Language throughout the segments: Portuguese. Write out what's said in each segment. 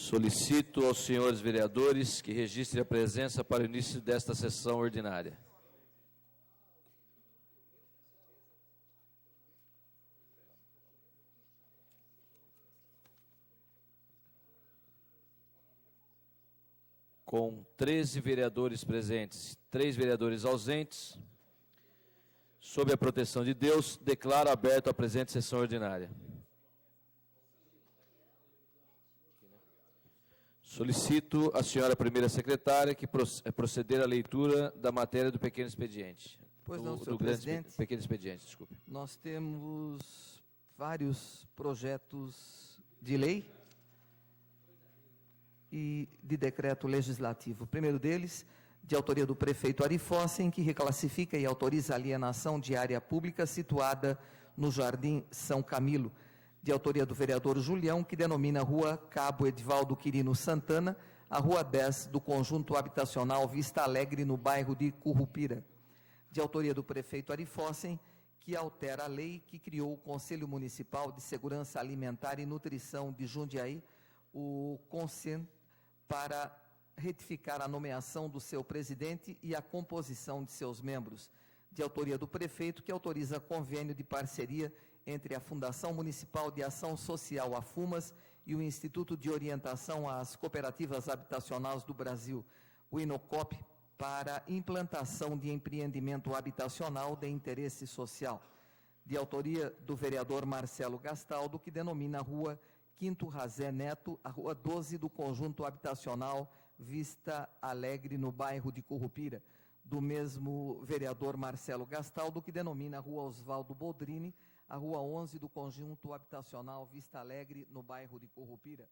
Solicito aos senhores vereadores que registrem a presença para o início desta sessão ordinária. Com 13 vereadores presentes, 3 vereadores ausentes, sob a proteção de Deus, declaro aberto a presente sessão ordinária. Solicito à senhora primeira secretária que proceder à leitura da matéria do pequeno expediente. Pois não, senhor presidente. Pequeno expediente, desculpe. Nós temos vários projetos de lei e de decreto legislativo. O primeiro deles, de autoria do prefeito Ari Fossen, que reclassifica e autoriza a alienação de área pública situada no Jardim São Camilo, de autoria do vereador Julião, que denomina a Rua Cabo Edivaldo Quirino Santana, a Rua 10 do conjunto habitacional Vista Alegre, no bairro de Currupira, de autoria do prefeito Ari Fossen, que altera a lei que criou o Conselho Municipal de Segurança Alimentar e Nutrição de Jundiaí, o CONSEN, para retificar a nomeação do seu presidente e a composição de seus membros, de autoria do prefeito, que autoriza convênio de parceria entre a Fundação Municipal de Ação Social, a FUMAS, e o Instituto de Orientação às Cooperativas Habitacionais do Brasil, o INOCOP, para implantação de empreendimento habitacional de interesse social, de autoria do vereador Marcelo Gastaldo, que denomina a Rua Quinto Razé Neto, a Rua 12 do conjunto habitacional Vista Alegre, no bairro de Currupira, do mesmo vereador Marcelo Gastaldo, que denomina a Rua Oswaldo Boldrini, a Rua 11 do conjunto habitacional Vista Alegre, no bairro de Currupira.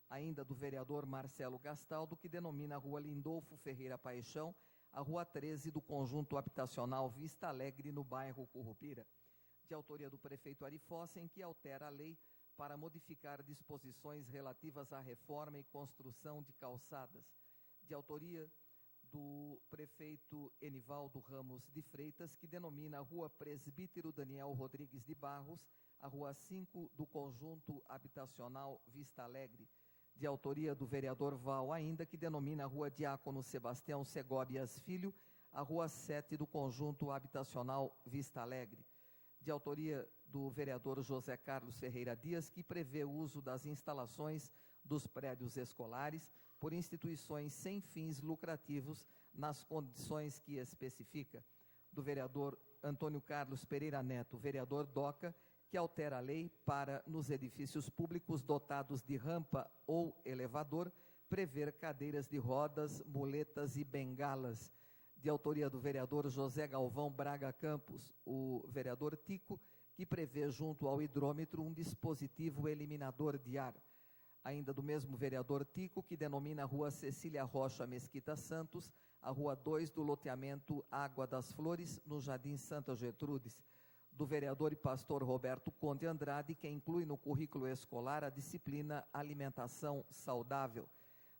Ainda do vereador Marcelo Gastaldo, que denomina a Rua Lindolfo Ferreira Paixão, a Rua 13 do conjunto habitacional Vista Alegre, no bairro Currupira. De autoria do prefeito Ari Fossen, que altera a lei para modificar disposições relativas à reforma e construção de calçadas, de autoria do prefeito Enivaldo Ramos de Freitas, que denomina a Rua Presbítero Daniel Rodrigues de Barros, a Rua 5 do conjunto habitacional Vista Alegre, de autoria do vereador Val ainda, que denomina a Rua Diácono Sebastião Segobias Filho, a Rua 7 do conjunto habitacional Vista Alegre, de autoria do vereador José Carlos Ferreira Dias, que prevê o uso das instalações dos prédios escolares por instituições sem fins lucrativos nas condições que especifica, do vereador Antônio Carlos Pereira Neto, vereador DOCA, que altera a lei para, nos edifícios públicos dotados de rampa ou elevador, prever cadeiras de rodas, muletas e bengalas, de autoria do vereador José Galvão Braga Campos, o vereador Tico, que prevê junto ao hidrômetro um dispositivo eliminador de ar. Ainda do mesmo vereador Tico, que denomina a Rua Cecília Rocha Mesquita Santos, a Rua 2 do loteamento Água das Flores, no Jardim Santa Gertrudes, do vereador e pastor Roberto Conde Andrade, que inclui no currículo escolar a disciplina Alimentação Saudável,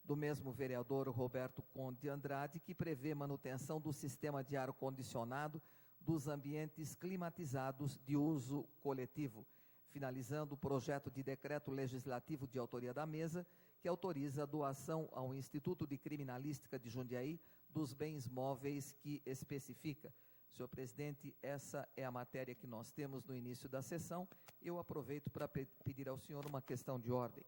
do mesmo vereador Roberto Conde Andrade, que prevê manutenção do sistema de ar-condicionado dos ambientes climatizados de uso coletivo, finalizando o projeto de decreto legislativo de autoria da mesa, que autoriza a doação ao Instituto de Criminalística de Jundiaí dos bens móveis que especifica. Senhor presidente, essa é a matéria que nós temos no início da sessão. Eu aproveito para pedir ao senhor uma questão de ordem.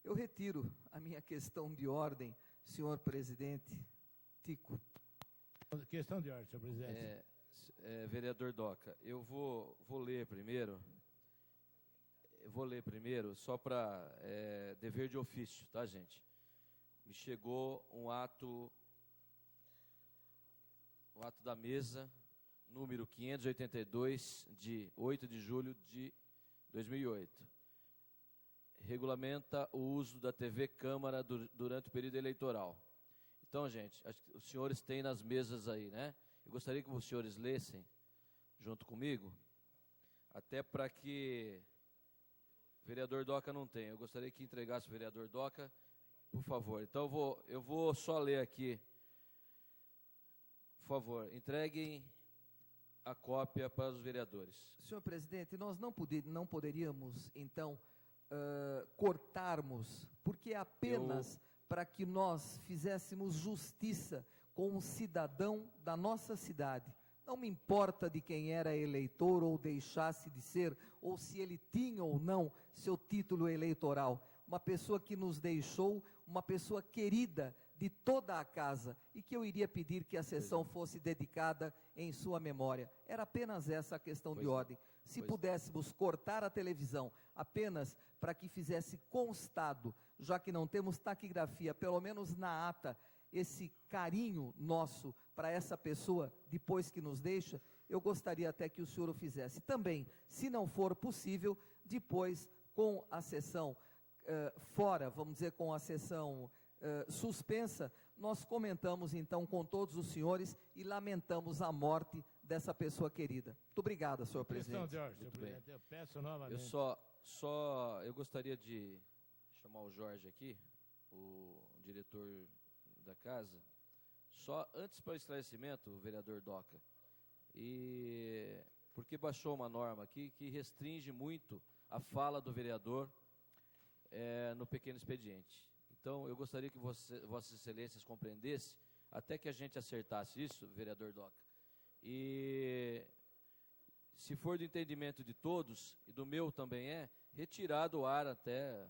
Eu retiro a minha questão de ordem, senhor presidente Tico. Questão de ordem, senhor presidente. Vereador Doca, eu vou ler primeiro. Só para dever de ofício, tá, gente? Me chegou um ato da mesa, número 582, de 8 de julho de 2008. Regulamenta o uso da TV Câmara durante o período eleitoral. Então, gente, acho que os senhores têm nas mesas aí, né? Eu gostaria que os senhores lessem, junto comigo, até para que o vereador Doca não tenha. Eu gostaria que entregasse o vereador Doca, por favor. Então eu vou só ler aqui. Por favor, entreguem a cópia para os vereadores. Senhor presidente, nós não poderíamos, então, cortarmos, porque é apenas para que nós fizéssemos justiça com um cidadão da nossa cidade. Não me importa de quem era eleitor ou deixasse de ser, ou se ele tinha ou não seu título eleitoral. Uma pessoa que nos deixou, uma pessoa querida de toda a casa, e que eu iria pedir que a sessão fosse dedicada em sua memória. Era apenas essa a questão de ordem. Se pudéssemos cortar a televisão apenas para que fizesse constado, já que não temos taquigrafia, pelo menos na ata, esse carinho nosso para essa pessoa depois que nos deixa, eu gostaria até que o senhor o fizesse. Também, se não for possível, depois com a sessão fora, vamos dizer, com a sessão suspensa, nós comentamos então com todos os senhores e lamentamos a morte dessa pessoa querida. Muito obrigado, senhor presidente. Senhor presidente, eu peço novamente. Eu gostaria de chamar o Jorge aqui, o diretor da casa, só antes para o esclarecimento, o vereador Doca, e porque baixou uma norma aqui que restringe muito a fala do vereador no pequeno expediente. Então, eu gostaria que Vossas Excelências compreendessem, até que a gente acertasse isso, vereador Doca. E, se for do entendimento de todos, e do meu também retirar do ar até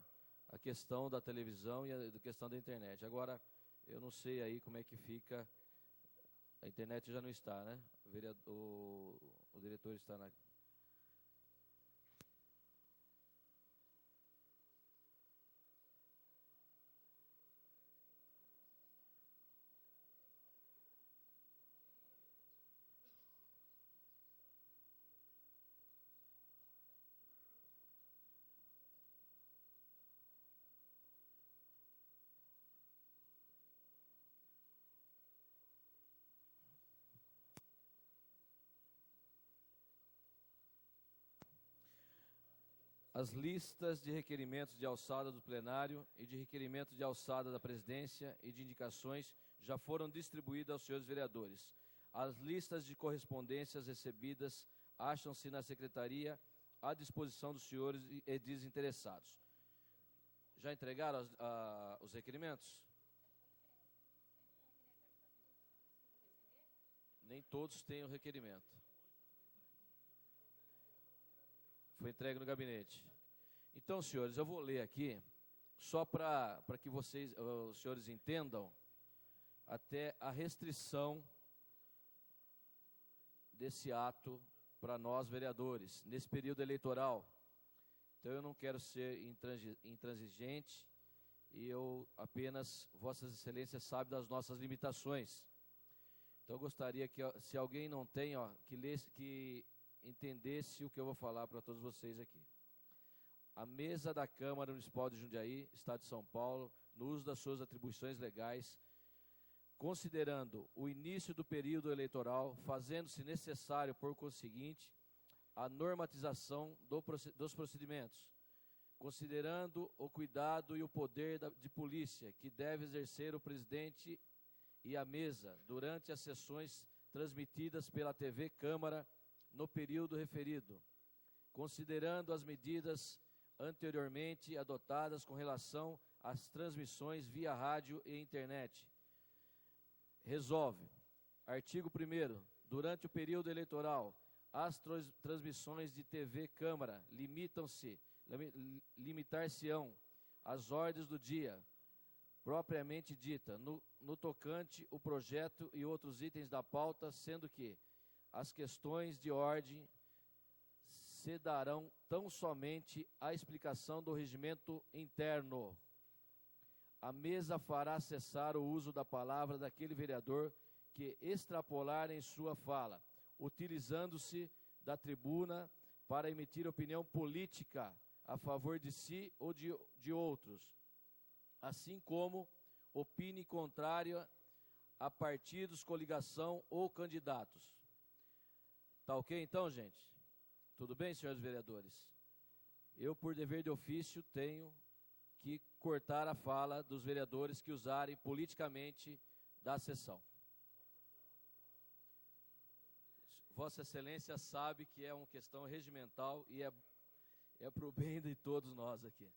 a questão da televisão e a questão da internet. Agora, eu não sei aí como é que fica, a internet já não está, né? O diretor está na... As listas de requerimentos de alçada do plenário e de requerimentos de alçada da presidência e de indicações já foram distribuídas aos senhores vereadores. As listas de correspondências recebidas acham-se na secretaria à disposição dos senhores e desinteressados. Já entregaram os requerimentos? Nem todos têm o requerimento. Foi entregue no gabinete. Então, senhores, eu vou ler aqui, só para que os senhores entendam até a restrição desse ato para nós, vereadores, nesse período eleitoral. Então, eu não quero ser intransigente e eu apenas, Vossas Excelências, sabem das nossas limitações. Então, eu gostaria que, se alguém não tem, que entendesse o que eu vou falar para todos vocês aqui. A mesa da Câmara Municipal de Jundiaí, Estado de São Paulo, no uso das suas atribuições legais, considerando o início do período eleitoral, fazendo-se necessário, por conseguinte, a normatização dos procedimentos, considerando o cuidado e o poder de polícia que deve exercer o presidente e a mesa durante as sessões transmitidas pela TV Câmara no período referido, considerando as medidas anteriormente adotadas com relação às transmissões via rádio e internet. Resolve, artigo 1º, durante o período eleitoral, as transmissões de TV Câmara limitar-se-ão às ordens do dia, propriamente dita, no tocante o projeto e outros itens da pauta, sendo que as questões de ordem se darão tão somente à explicação do regimento interno. A mesa fará cessar o uso da palavra daquele vereador que extrapolar em sua fala, utilizando-se da tribuna para emitir opinião política a favor de si ou de outros, assim como opine contrária a partidos, coligação ou candidatos. Tá ok então, gente? Tudo bem, senhores vereadores? Eu, por dever de ofício, tenho que cortar a fala dos vereadores que usarem politicamente da sessão. Vossa Excelência sabe que é uma questão regimental e é para o bem de todos nós aqui.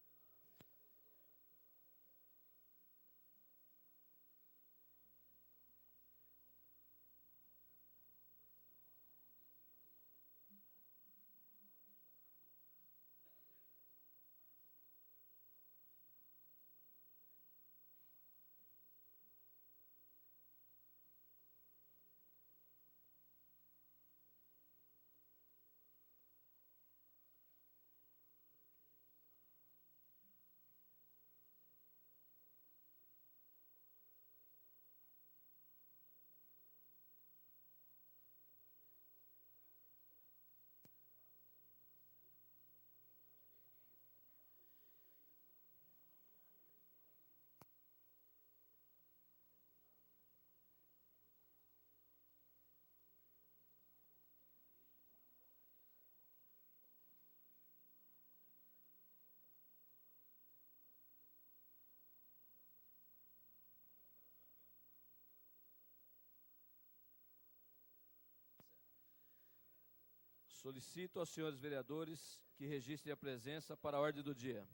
Solicito aos senhores vereadores que registrem a presença para a ordem do dia.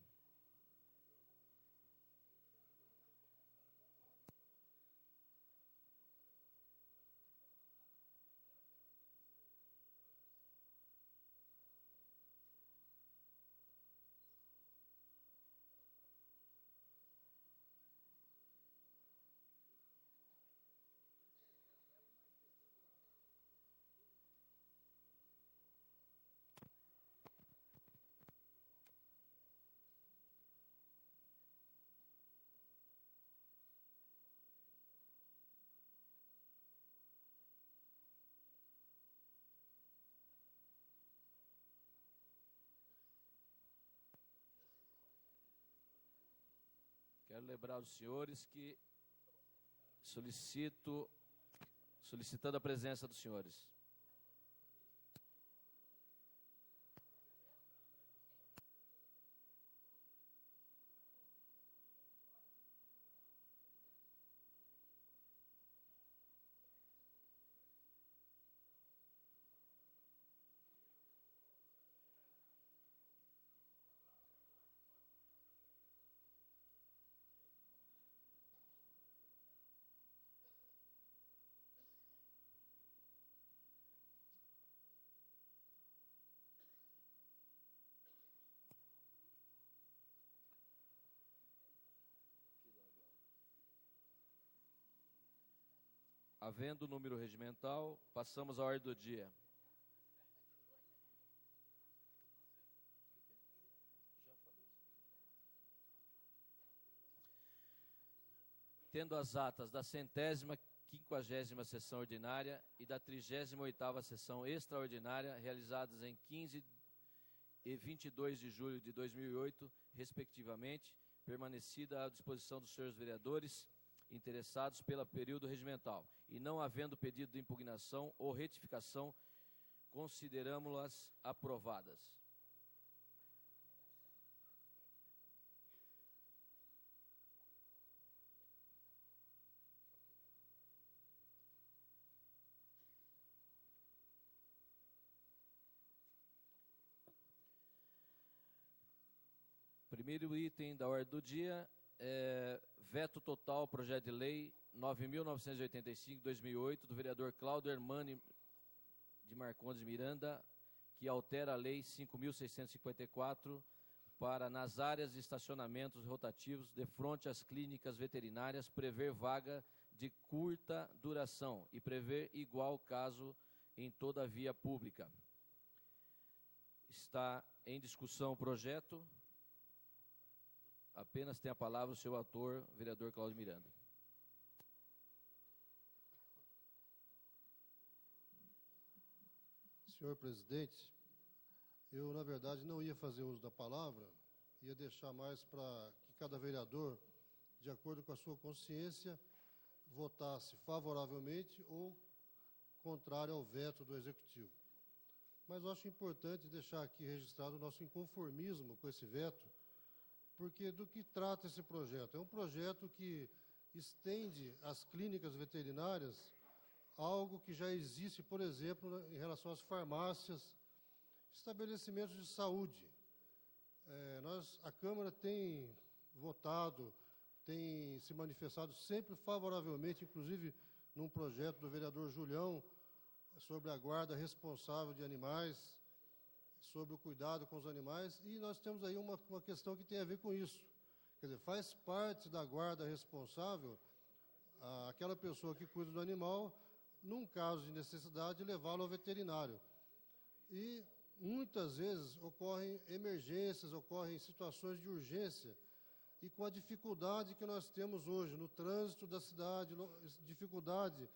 Quero lembrar aos senhores que solicitando a presença dos senhores. Havendo número regimental, passamos à ordem do dia. Tendo as atas da 150ª sessão ordinária e da 38ª sessão extraordinária, realizadas em 15 e 22 de julho de 2008, respectivamente, permanecida à disposição dos senhores vereadores interessados pelo período regimental, e não havendo pedido de impugnação ou retificação, consideramos-las aprovadas. Primeiro item da ordem do dia é veto total ao projeto de lei 9.985/2008 do vereador Cláudio Hermani de Marcondes Miranda, que altera a lei 5.654 para, nas áreas de estacionamentos rotativos de frente às clínicas veterinárias, prever vaga de curta duração e prever igual caso em toda a via pública. Está em discussão o projeto. Apenas tem a palavra o seu autor, vereador Cláudio Miranda. Senhor presidente, eu, na verdade, não ia fazer uso da palavra, ia deixar mais para que cada vereador, de acordo com a sua consciência, votasse favoravelmente ou contrário ao veto do Executivo. Mas eu acho importante deixar aqui registrado o nosso inconformismo com esse veto, porque do que trata esse projeto? É um projeto que estende às clínicas veterinárias algo que já existe, por exemplo, em relação às farmácias, estabelecimentos de saúde. A Câmara tem votado, tem se manifestado sempre favoravelmente, inclusive num projeto do vereador Julião, sobre a guarda responsável de animais, sobre o cuidado com os animais, e nós temos aí uma questão que tem a ver com isso. Quer dizer, faz parte da guarda responsável aquela pessoa que cuida do animal, num caso de necessidade, levá-lo ao veterinário. E muitas vezes ocorrem emergências, ocorrem situações de urgência, e com a dificuldade que nós temos hoje no trânsito da cidade, dificuldade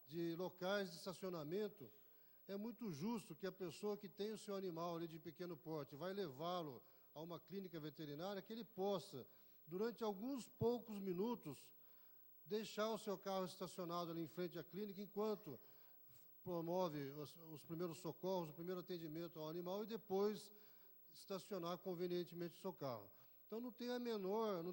de locais de estacionamento, é muito justo que a pessoa que tem o seu animal ali de pequeno porte vai levá-lo a uma clínica veterinária, que ele possa, durante alguns poucos minutos, deixar o seu carro estacionado ali em frente à clínica, enquanto promove os primeiros socorros, o primeiro atendimento ao animal, e depois estacionar convenientemente o seu carro. Então não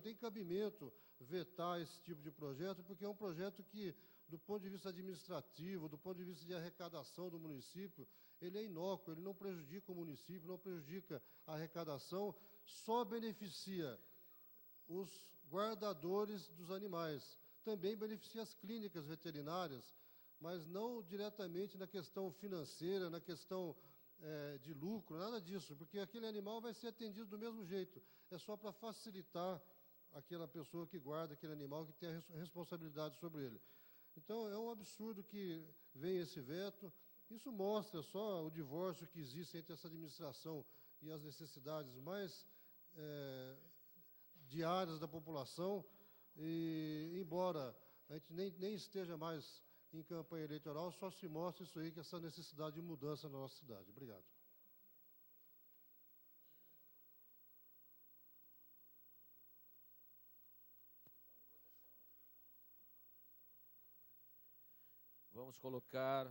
tem cabimento vetar esse tipo de projeto, porque é um projeto que, do ponto de vista administrativo, do ponto de vista de arrecadação do município, ele é inócuo, ele não prejudica o município, não prejudica a arrecadação, só beneficia os guardadores dos animais. Também beneficia as clínicas veterinárias, mas não diretamente na questão financeira, na questão de lucro, nada disso, porque aquele animal vai ser atendido do mesmo jeito. É só para facilitar aquela pessoa que guarda aquele animal, que tem a responsabilidade sobre ele. Então, é um absurdo que venha esse veto. Isso mostra só o divórcio que existe entre essa administração e as necessidades mais diárias da população. E, embora a gente nem esteja mais em campanha eleitoral, só se mostra isso aí, que essa necessidade de mudança na nossa cidade. Obrigado. Vamos colocar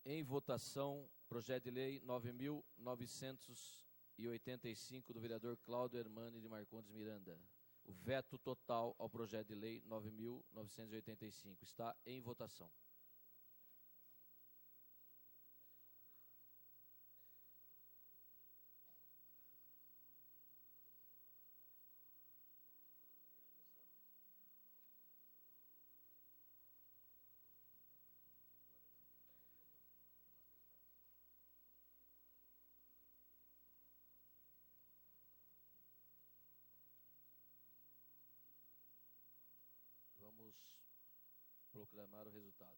em votação o projeto de lei 9.985 do vereador Cláudio Hermani de Marcondes Miranda. O veto total ao projeto de lei 9.985 está em votação. Proclamar o resultado.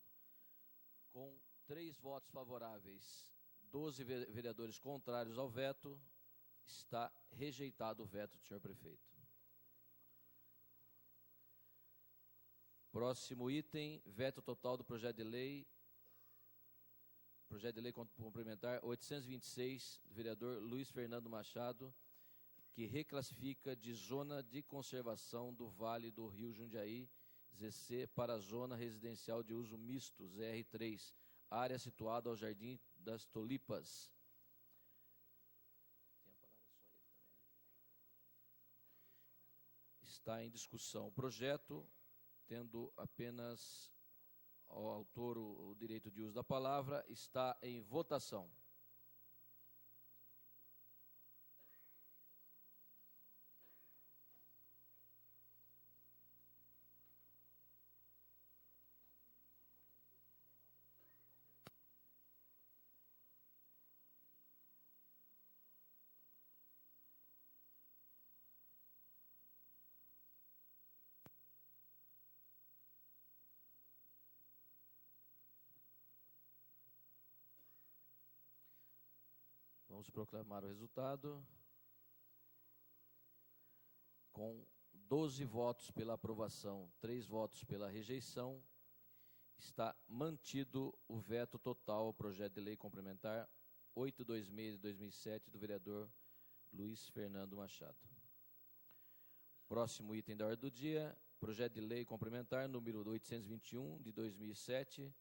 Com 3 votos favoráveis, 12 vereadores contrários ao veto, está rejeitado o veto do senhor prefeito. Próximo item, veto total do projeto de lei complementar 826, do vereador Luiz Fernando Machado, que reclassifica de zona de conservação do Vale do Rio Jundiaí, ZC, para a zona residencial de uso misto, ZR3, área situada ao Jardim das Tulipas. Está em discussão o projeto, tendo apenas ao autor o direito de uso da palavra, está em votação. Vamos proclamar o resultado. Com 12 votos pela aprovação, 3 votos pela rejeição, está mantido o veto total ao projeto de lei complementar 826 de 2007 do vereador Luiz Fernando Machado. Próximo item da ordem do dia, projeto de lei complementar número 821 de 2007.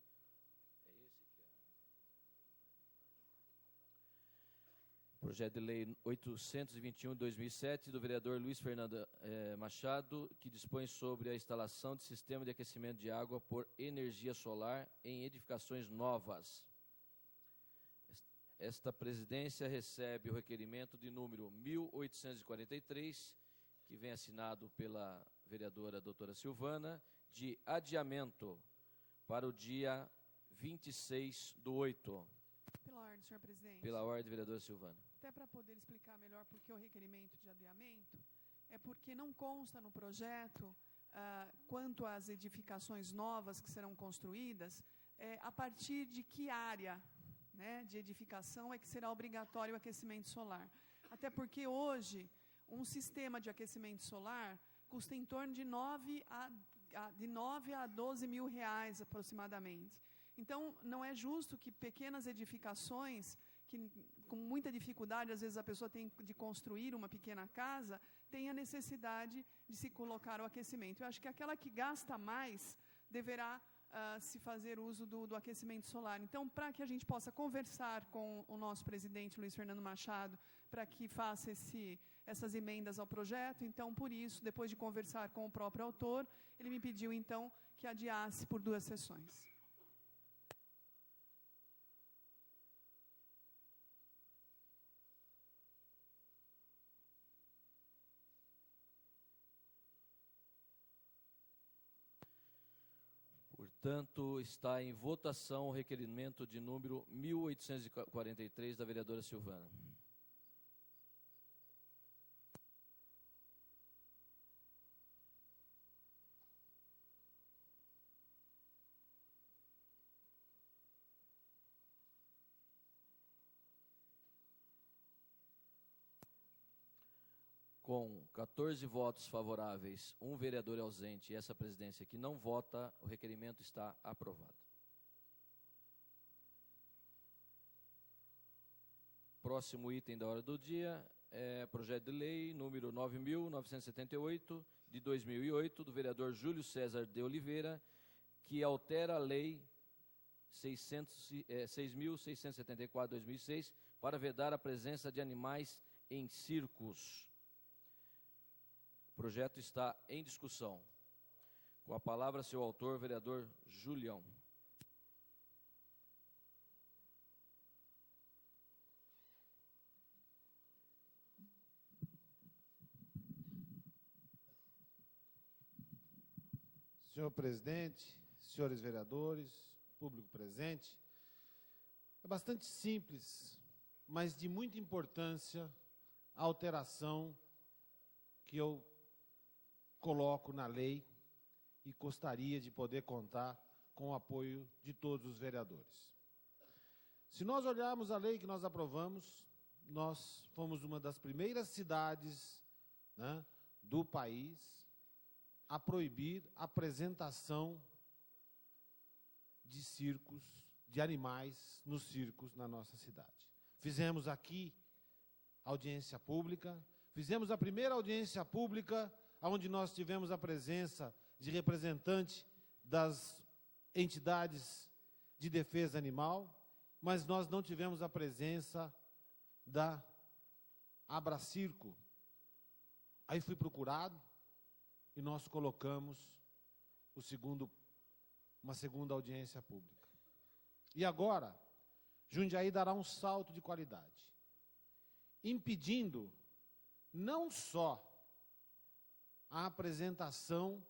Projeto de Lei 821 de 2007, do vereador Luiz Fernando Machado, que dispõe sobre a instalação de sistema de aquecimento de água por energia solar em edificações novas. Esta presidência recebe o requerimento de número 1843, que vem assinado pela vereadora doutora Silvana, de adiamento para o dia 26/8. Pela ordem, senhor presidente. Pela ordem, vereadora Silvana. Até para poder explicar melhor por que o requerimento de adiamento, é porque não consta no projeto, quanto às edificações novas que serão construídas, a partir de que área, né, de edificação é que será obrigatório o aquecimento solar. Até porque hoje, um sistema de aquecimento solar custa em torno de 9 a 12 mil reais aproximadamente. Então, não é justo que pequenas edificações, que com muita dificuldade, às vezes a pessoa tem de construir uma pequena casa, tenha necessidade de se colocar o aquecimento. Eu acho que aquela que gasta mais deverá se fazer uso do aquecimento solar. Então, para que a gente possa conversar com o nosso presidente, Luiz Fernando Machado, para que faça essas emendas ao projeto, então, por isso, depois de conversar com o próprio autor, ele me pediu, então, que adiasse por 2 sessões. Portanto, está em votação o requerimento de número 1843 da vereadora Silvana. Com 14 votos favoráveis, 1 vereador ausente e essa presidência que não vota, o requerimento está aprovado. Próximo item da hora do dia é projeto de lei número 9.978, de 2008, do vereador Júlio César de Oliveira, que altera a lei 6.674, de 2006, para vedar a presença de animais em circos. O projeto está em discussão. Com a palavra, seu autor, vereador Julião. Senhor presidente, senhores vereadores, público presente, é bastante simples, mas de muita importância a alteração que eu coloco na lei e gostaria de poder contar com o apoio de todos os vereadores. Se nós olharmos a lei que nós aprovamos, nós fomos uma das primeiras cidades, né, do país a proibir a apresentação de circos, de animais nos circos na nossa cidade. Fizemos aqui audiência pública, fizemos a primeira audiência pública onde nós tivemos a presença de representante das entidades de defesa animal, mas nós não tivemos a presença da Abracirco. Aí fui procurado e nós colocamos uma segunda audiência pública. E agora, Jundiaí dará um salto de qualidade, impedindo não só a apresentação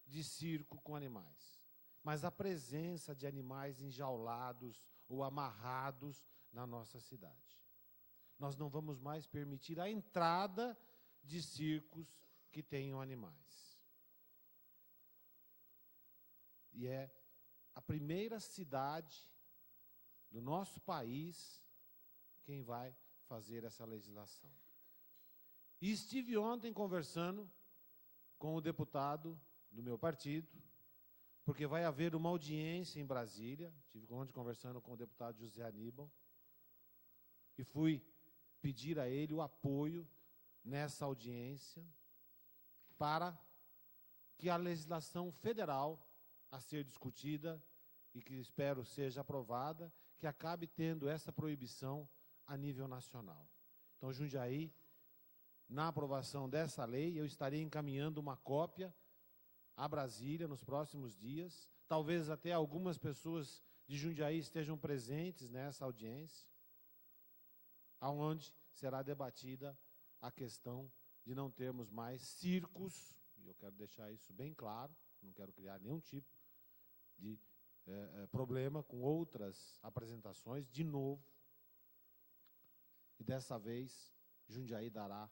de circo com animais, mas a presença de animais enjaulados ou amarrados na nossa cidade. Nós não vamos mais permitir a entrada de circos que tenham animais. E é a primeira cidade do nosso país quem vai fazer essa legislação. E estive ontem conversando com o deputado do meu partido, porque vai haver uma audiência em Brasília. Estive ontem conversando com o deputado José Aníbal e fui pedir a ele o apoio nessa audiência para que a legislação federal a ser discutida e que espero seja aprovada, que acabe tendo essa proibição a nível nacional. Então, Jundiaí, na aprovação dessa lei, eu estarei encaminhando uma cópia a Brasília nos próximos dias. Talvez até algumas pessoas de Jundiaí estejam presentes nessa audiência, aonde será debatida a questão de não termos mais circos, e eu quero deixar isso bem claro, não quero criar nenhum tipo de problema com outras apresentações, de novo, e dessa vez Jundiaí dará,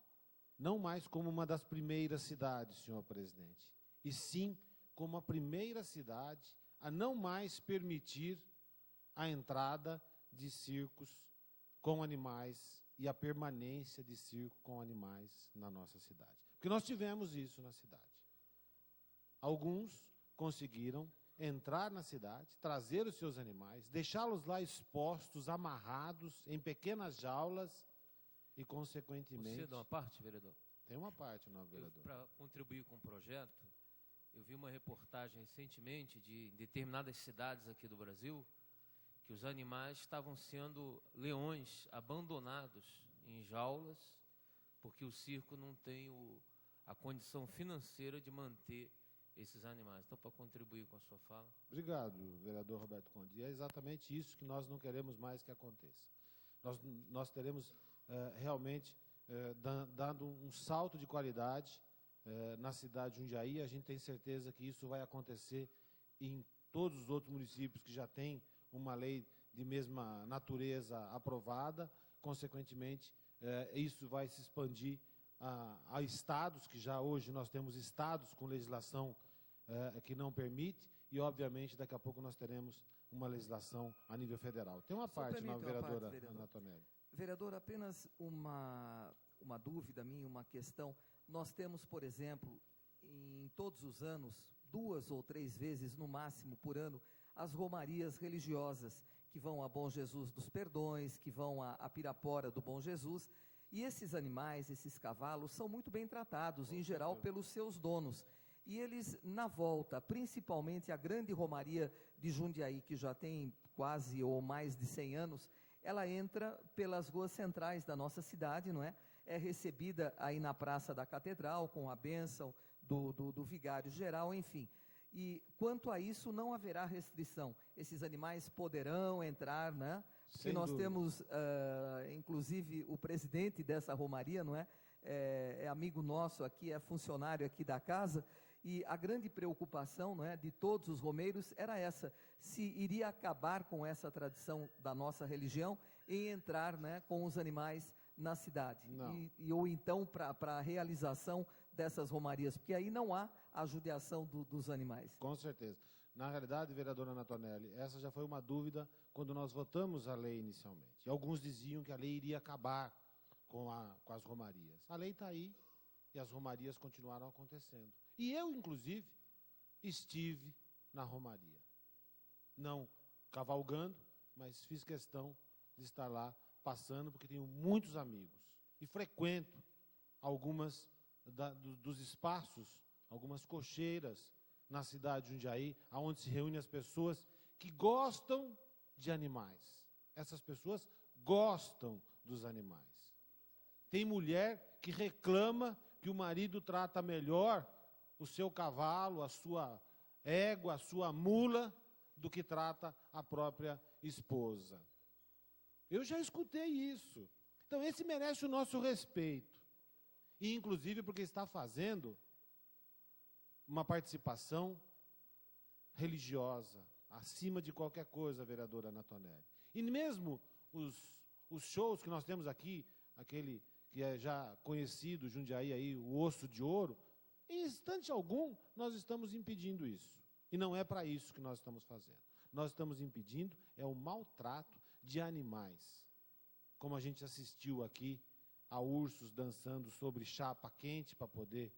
não mais como uma das primeiras cidades, senhor presidente, e sim como a primeira cidade a não mais permitir a entrada de circos com animais e a permanência de circo com animais na nossa cidade. Porque nós tivemos isso na cidade. Alguns conseguiram entrar na cidade, trazer os seus animais, deixá-los lá expostos, amarrados, em pequenas jaulas e, consequentemente... Você dá uma parte, vereador? Tem uma parte, não, vereador. Para contribuir com o projeto, eu vi uma reportagem recentemente de determinadas cidades aqui do Brasil que os animais estavam sendo leões abandonados em jaulas porque o circo não tem a condição financeira de manter esses animais. Então, para contribuir com a sua fala. Obrigado, vereador Roberto Conde. E é exatamente isso que nós não queremos mais que aconteça. Nós teremos realmente dado um salto de qualidade na cidade de Jundiaí. A gente tem certeza que isso vai acontecer em todos os outros municípios que já têm uma lei de mesma natureza aprovada. Consequentemente, isso vai se expandir a estados, que já hoje nós temos estados com legislação que não permite, e obviamente daqui a pouco nós teremos uma legislação a nível federal. Tem uma parte, na vereadora Ana Tonelli. Vereador, apenas uma dúvida minha, uma questão. Nós temos, por exemplo, em todos os anos, 2 ou 3 vezes no máximo por ano, as romarias religiosas, que vão a Bom Jesus dos Perdões, que vão a Pirapora do Bom Jesus, e esses animais, esses cavalos, são muito bem tratados, em geral, pelos seus donos. E eles, na volta, principalmente a grande romaria de Jundiaí, que já tem quase ou mais de 100 anos, ela entra pelas ruas centrais da nossa cidade, não é? É recebida aí na Praça da Catedral, com a bênção do vigário geral, enfim. E quanto a isso, não haverá restrição. Esses animais poderão entrar, né? Porque nós temos, inclusive, o presidente dessa romaria, não é? É amigo nosso aqui, é funcionário aqui da casa, e a grande preocupação, não é, de todos os romeiros era essa: se iria acabar com essa tradição da nossa religião em entrar, né, com os animais na cidade. Ou então para a realização dessas romarias, porque aí não há a judiação dos animais. Com certeza. Na realidade, vereadora Ana Tonelli, essa já foi uma dúvida quando nós votamos a lei inicialmente. E alguns diziam que a lei iria acabar com as romarias. A lei está aí e as romarias continuaram acontecendo. E eu, inclusive, estive na romaria. Não cavalgando, mas fiz questão de estar lá passando, porque tenho muitos amigos. E frequento algumas dos espaços, algumas cocheiras na cidade de Jundiaí, onde se reúnem as pessoas que gostam de animais. Essas pessoas gostam dos animais. Tem mulher que reclama que o marido trata melhor o seu cavalo, a sua égua, a sua mula, do que trata a própria esposa. Eu já escutei isso. Então, esse merece o nosso respeito. E, inclusive, porque está fazendo uma participação religiosa, acima de qualquer coisa, vereadora Ana Tonelli. E mesmo os shows que nós temos aqui, aquele que é já conhecido, Jundiaí, aí, o Osso de Ouro, em instante algum, nós estamos impedindo isso. E não é para isso que nós estamos fazendo. Nós estamos impedindo o maltrato de animais. Como a gente assistiu aqui a ursos dançando sobre chapa quente para poder,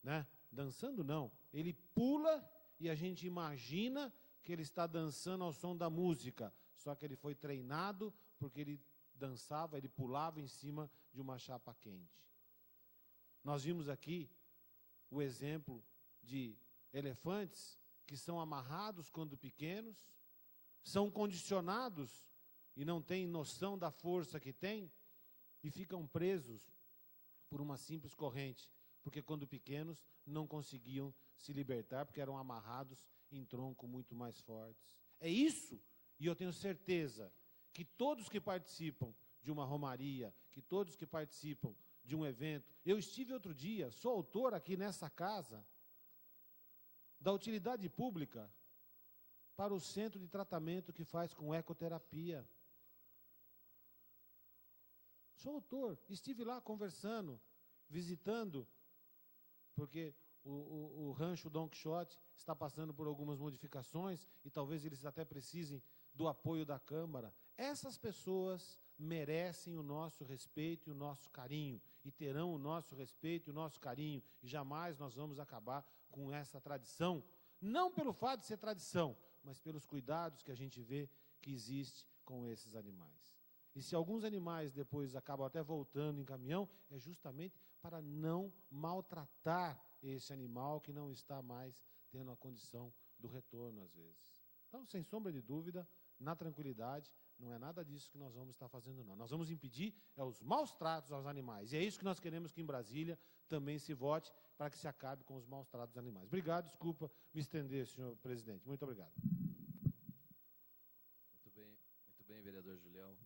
né? Dançando não, ele pula e a gente imagina que ele está dançando ao som da música, só que ele foi treinado porque ele dançava, ele pulava em cima de uma chapa quente. Nós vimos aqui o exemplo de elefantes que são amarrados quando pequenos, são condicionados e não têm noção da força que têm, e ficam presos por uma simples corrente, porque quando pequenos não conseguiam se libertar, porque eram amarrados em tronco muito mais fortes. É isso, e eu tenho certeza que todos que participam de uma romaria, que todos que participam de um evento, eu estive outro dia, sou autor aqui nessa casa, da utilidade pública para o centro de tratamento que faz com ecoterapia. Sou autor, estive lá conversando, visitando, porque o rancho Don Quixote está passando por algumas modificações e talvez eles até precisem do apoio da Câmara. Essas pessoas merecem o nosso respeito e o nosso carinho, e terão o nosso respeito e o nosso carinho, e jamais nós vamos acabar com essa tradição, não pelo fato de ser tradição, mas pelos cuidados que a gente vê que existe com esses animais. E se alguns animais depois acabam até voltando em caminhão, é justamente para não maltratar esse animal que não está mais tendo a condição do retorno, às vezes. Então, sem sombra de dúvida, na tranquilidade, não é nada disso que nós vamos estar fazendo, não. Nós vamos impedir os maus tratos aos animais. E é isso que nós queremos que em Brasília também se vote, para que se acabe com os maus tratos dos animais. Obrigado, desculpa me estender, senhor presidente. Muito obrigado. Muito bem, vereador Julião.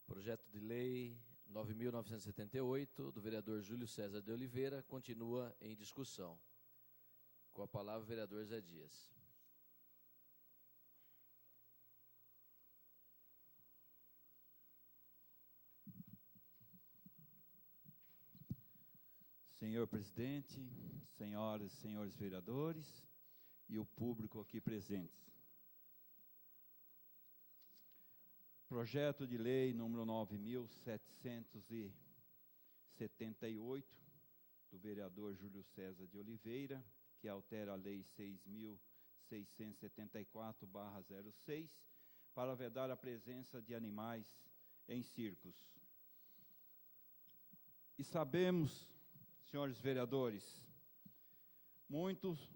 Projeto de lei 9.978, do vereador Júlio César de Oliveira, continua em discussão. Com a palavra, o vereador Zé Dias. Senhor presidente, senhoras e senhores vereadores e o público aqui presentes. Projeto de lei número 9.778, do vereador Júlio César de Oliveira, que altera a lei 6.674/06, para vedar a presença de animais em circos. E sabemos, senhores vereadores, muitos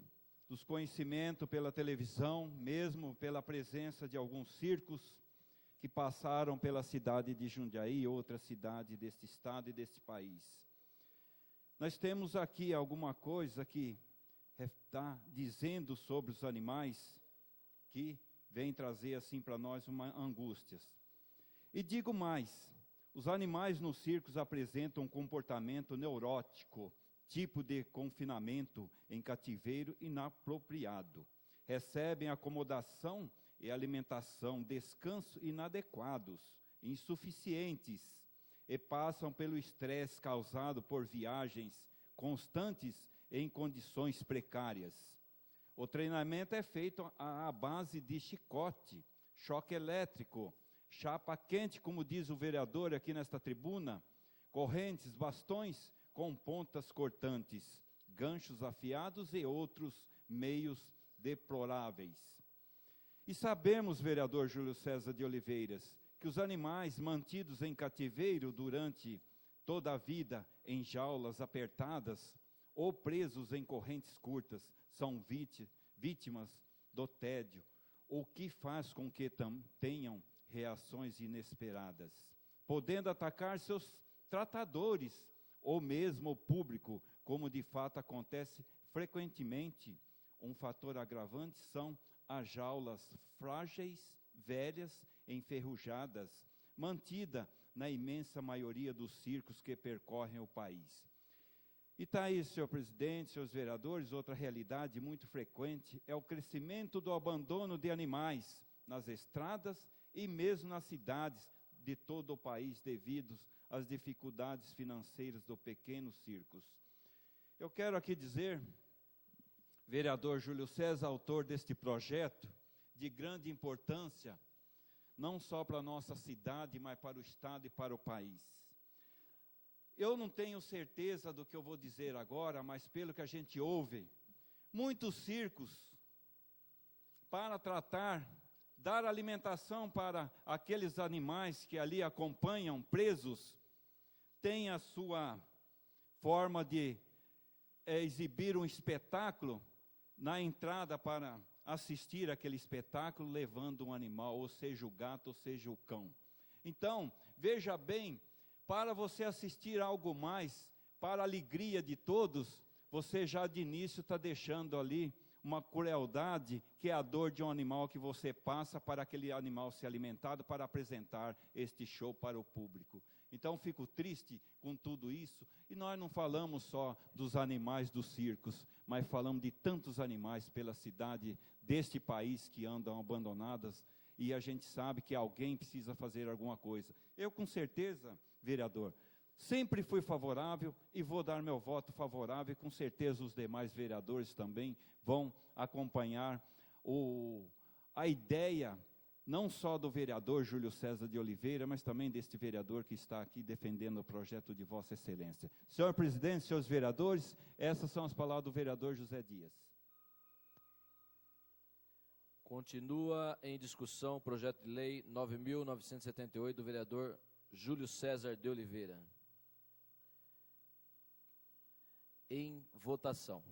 dos conhecimentos pela televisão, mesmo pela presença de alguns circos que passaram pela cidade de Jundiaí, outra cidade deste estado e deste país. Nós temos aqui alguma coisa que está dizendo sobre os animais, que vem trazer assim para nós uma angústia. E digo mais, os animais nos circos apresentam um comportamento neurótico, tipo de confinamento em cativeiro inapropriado. Recebem acomodação e alimentação, descanso inadequados, insuficientes, e passam pelo estresse causado por viagens constantes em condições precárias. O treinamento é feito à base de chicote, choque elétrico, chapa quente, como diz o vereador aqui nesta tribuna, correntes, bastões com pontas cortantes, ganchos afiados e outros meios deploráveis. E sabemos, vereador Júlio César de Oliveiras, que os animais mantidos em cativeiro durante toda a vida em jaulas apertadas ou presos em correntes curtas são vítimas do tédio, o que faz com que tenham reações inesperadas, podendo atacar seus tratadores ou mesmo o público, como de fato acontece frequentemente. Um fator agravante são as jaulas frágeis, velhas, enferrujadas, mantida na imensa maioria dos circos que percorrem o país. E está aí, senhor presidente, senhores vereadores, outra realidade muito frequente é o crescimento do abandono de animais nas estradas e mesmo nas cidades de todo o país, devido às dificuldades financeiras do pequenos circos. Eu quero aqui dizer, vereador Júlio César, autor deste projeto, de grande importância, não só para a nossa cidade, mas para o estado e para o país. Eu não tenho certeza do que eu vou dizer agora, mas pelo que a gente ouve, muitos circos, para tratar, dar alimentação para aqueles animais que ali acompanham presos, têm a sua forma de exibir um espetáculo na entrada para assistir aquele espetáculo, levando um animal, ou seja o gato, ou seja o cão. Então, veja bem, para você assistir algo mais, para a alegria de todos, você já de início está deixando ali uma crueldade, que é a dor de um animal que você passa para aquele animal ser alimentado, para apresentar este show para o público. Então, fico triste com tudo isso, e nós não falamos só dos animais dos circos, mas falamos de tantos animais pela cidade deste país que andam abandonadas, e a gente sabe que alguém precisa fazer alguma coisa. Eu, com certeza, vereador, sempre fui favorável e vou dar meu voto favorável, e com certeza os demais vereadores também vão acompanhar a ideia, não só do vereador Júlio César de Oliveira, mas também deste vereador que está aqui defendendo o projeto de Vossa Excelência. Senhor presidente, senhores vereadores, essas são as palavras do vereador José Dias. Continua em discussão o projeto de lei 9.978 do vereador Júlio César de Oliveira. Em votação.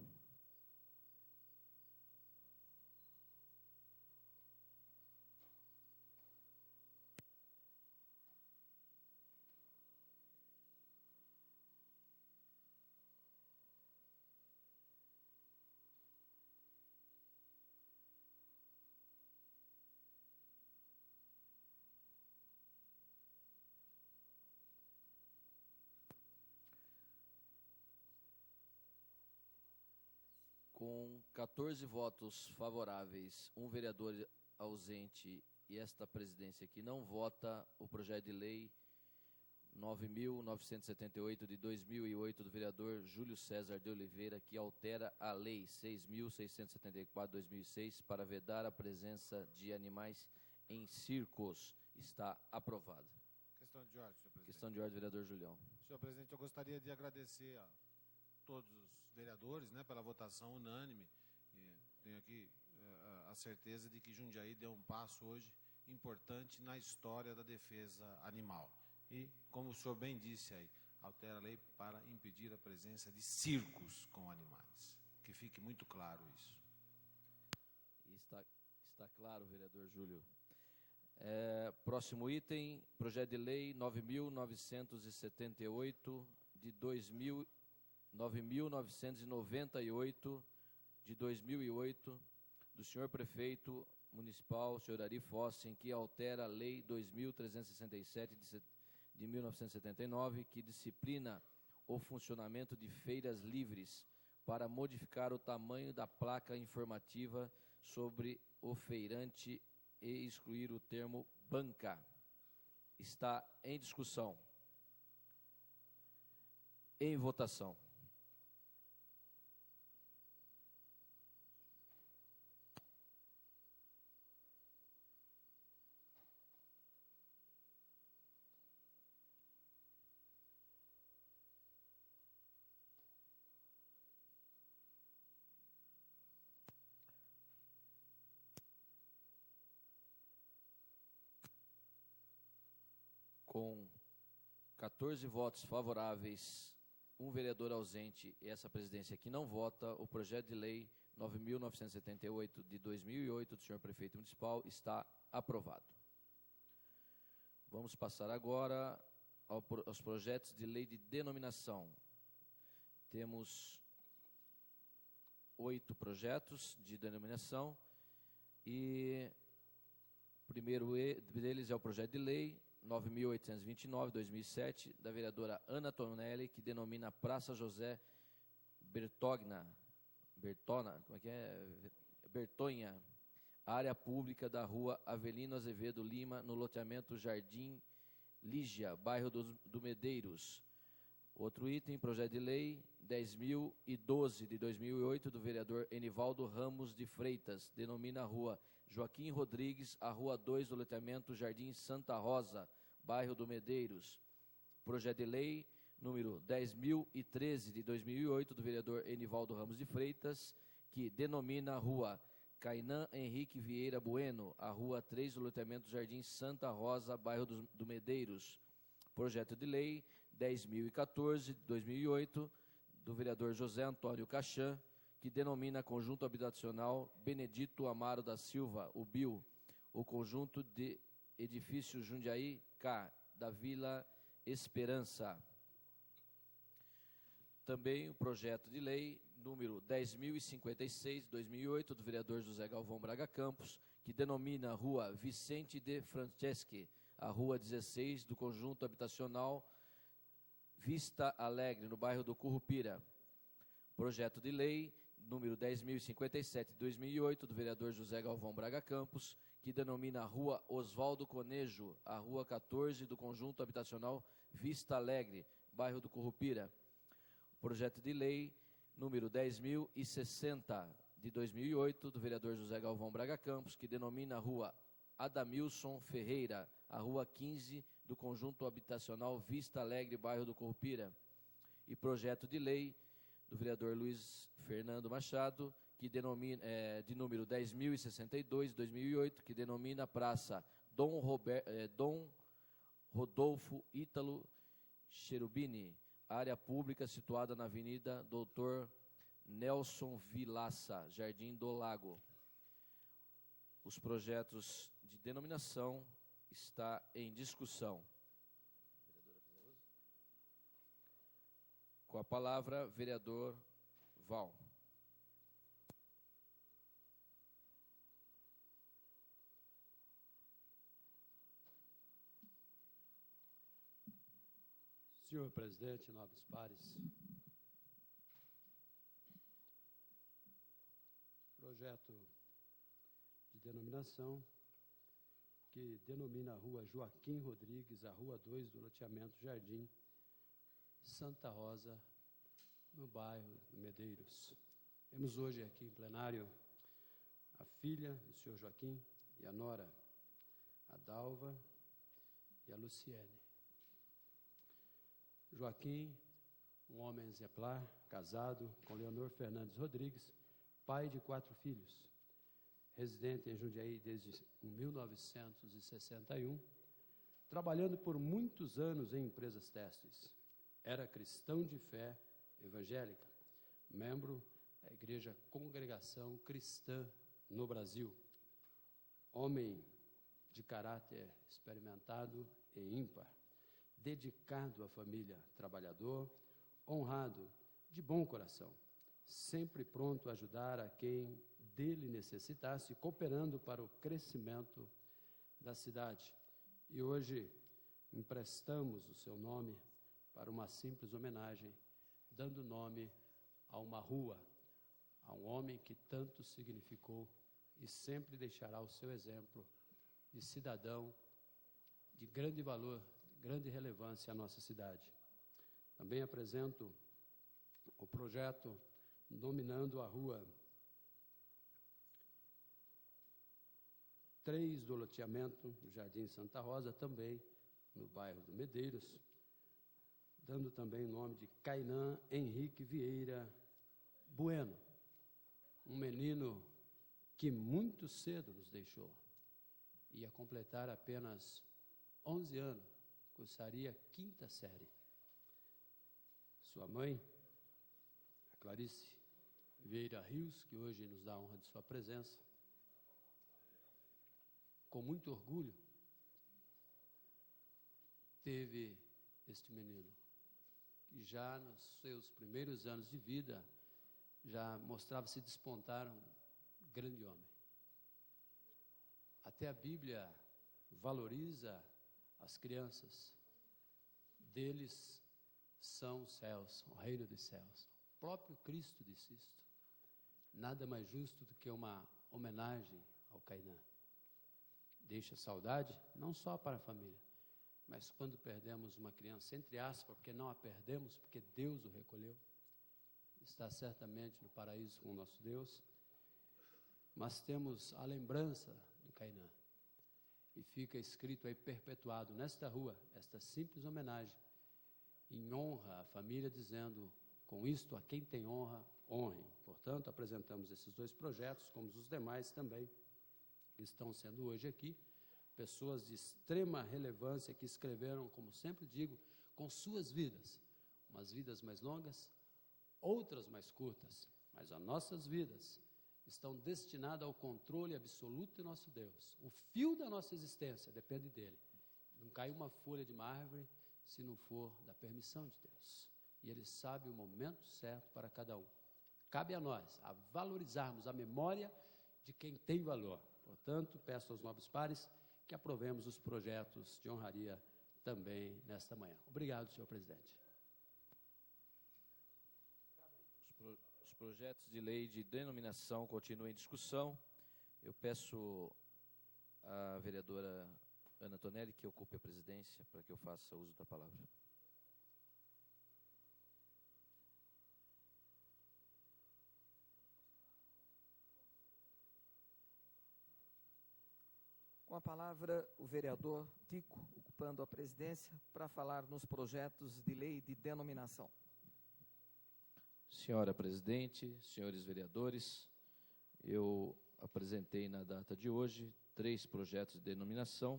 Com 14 votos favoráveis, um vereador ausente e esta presidência que não vota, o projeto de lei 9.978 de 2008 do vereador Júlio César de Oliveira, que altera a lei 6.674 de 2006 para vedar a presença de animais em circos, está aprovado. Questão de ordem, senhor presidente. Questão de ordem, vereador Julião. Senhor presidente, eu gostaria de agradecer a todos os vereadores, né, pela votação unânime. E tenho aqui a certeza de que Jundiaí deu um passo hoje importante na história da defesa animal. E, como o senhor bem disse aí, altera a lei para impedir a presença de circos com animais. Que fique muito claro isso. Está claro, vereador Júlio. Próximo item, projeto de lei 9.978 de 9.998 de 2008, do senhor prefeito municipal, senhor Ari Fossi, em que altera a lei 2.367 de 1979, que disciplina o funcionamento de feiras livres para modificar o tamanho da placa informativa sobre o feirante e excluir o termo banca. Está em discussão. Em votação. Com 14 votos favoráveis, um vereador ausente e essa presidência que não vota, o projeto de lei 9.978 de 2008 do senhor prefeito municipal está aprovado. Vamos passar agora aos projetos de lei de denominação. Temos 8 projetos de denominação e o primeiro deles é o projeto de lei 9.829/2007, da vereadora Ana Tonelli, que denomina Praça José Bertonha, área pública da rua Avelino Azevedo Lima, no loteamento Jardim Lígia, bairro do Medeiros. Outro item, projeto de lei 10.012 de 2008, do vereador Enivaldo Ramos de Freitas, denomina a rua Joaquim Rodrigues, a rua 2 do loteamento Jardim Santa Rosa, bairro do Medeiros. Projeto de lei número 10.013 de 2008, do vereador Enivaldo Ramos de Freitas, que denomina a rua Cainã Henrique Vieira Bueno, a rua 3 do loteamento Jardim Santa Rosa, bairro do Medeiros. Projeto de lei 10.014 de 2008, do vereador José Antônio Cachan, que denomina conjunto habitacional Benedito Amaro da Silva, o BIL, o conjunto de edifício Jundiaí K, da Vila Esperança. Também o projeto de lei número 10.056, 2008, do vereador José Galvão Braga Campos, que denomina a Rua Vicente de Franceschi, a Rua 16 do conjunto habitacional Vista Alegre, no bairro do Currupira. Projeto de lei número 10.057, 2008, do vereador José Galvão Braga Campos, que denomina a Rua Oswaldo Conejo, a Rua 14 do conjunto habitacional Vista Alegre, bairro do Currupira. Projeto de lei número 10.060, de 2008, do vereador José Galvão Braga Campos, que denomina a Rua Adamilson Ferreira, a Rua 15 do conjunto habitacional Vista Alegre, bairro do Currupira. E projeto de lei do vereador Luiz Fernando Machado, que denomina, de número 10.062, 2008, que denomina a Praça Dom Rodolfo Ítalo Cherubini, área pública situada na Avenida Doutor Nelson Vilaça, Jardim do Lago. Os projetos de denominação está em discussão. Com a palavra, vereador Val. Senhor presidente, nobres pares, projeto de denominação que denomina a Rua Joaquim Rodrigues, a Rua 2 do loteamento Jardim Santa Rosa, no bairro Medeiros. Temos hoje aqui em plenário a filha do senhor Joaquim e a nora, a Dalva e a Luciene. Joaquim, um homem exemplar, casado com Leonor Fernandes Rodrigues, pai de 4 filhos, residente em Jundiaí desde 1961, trabalhando por muitos anos em empresas têxteis. Era cristão de fé evangélica, membro da Igreja Congregação Cristã no Brasil, homem de caráter experimentado e ímpar, dedicado à família, trabalhador, honrado, de bom coração, sempre pronto a ajudar a quem dele necessitasse, cooperando para o crescimento da cidade. E hoje emprestamos o seu nome para uma simples homenagem, dando nome a uma rua, a um homem que tanto significou e sempre deixará o seu exemplo de cidadão de grande valor, grande relevância à nossa cidade. Também apresento o projeto nominando a Rua 3 do loteamento do Jardim Santa Rosa, também no bairro do Medeiros, dando também o nome de Kainan Henrique Vieira Bueno, um menino que muito cedo nos deixou, ia completar apenas 11 anos, cursaria a 5ª série. Sua mãe, a Clarice Vieira Rios, que hoje nos dá a honra de sua presença, com muito orgulho, teve este menino, que já nos seus primeiros anos de vida, já mostrava-se despontar um grande homem. Até a Bíblia valoriza as crianças, deles são os céus, o reino dos céus. O próprio Cristo disse isto. Nada mais justo do que uma homenagem ao Kainan. Deixa saudade, não só para a família, mas quando perdemos uma criança, entre aspas, porque não a perdemos, porque Deus o recolheu, está certamente no paraíso com o nosso Deus, mas temos a lembrança do Kainan. E fica escrito aí, perpetuado nesta rua, esta simples homenagem, em honra à família, dizendo, com isto, a quem tem honra, honrem. Portanto, apresentamos esses 2 projetos, como os demais também, que estão sendo hoje aqui, pessoas de extrema relevância que escreveram, como sempre digo, com suas vidas, umas vidas mais longas, outras mais curtas, mas as nossas vidas estão destinadas ao controle absoluto de nosso Deus. O fio da nossa existência depende dele. Não cai uma folha de uma árvore se não for da permissão de Deus. E ele sabe o momento certo para cada um. Cabe a nós a valorizarmos a memória de quem tem valor. Portanto, peço aos nobres pares que aprovemos os projetos de honraria também nesta manhã. Obrigado, senhor presidente. Os projetos de lei de denominação continuam em discussão. Eu peço à vereadora Ana Tonelli que ocupe a presidência para que eu faça uso da palavra. Com a palavra, o vereador Tico, ocupando a presidência, para falar nos projetos de lei de denominação. Senhora presidente, senhores vereadores, eu apresentei na data de hoje 3 projetos de denominação.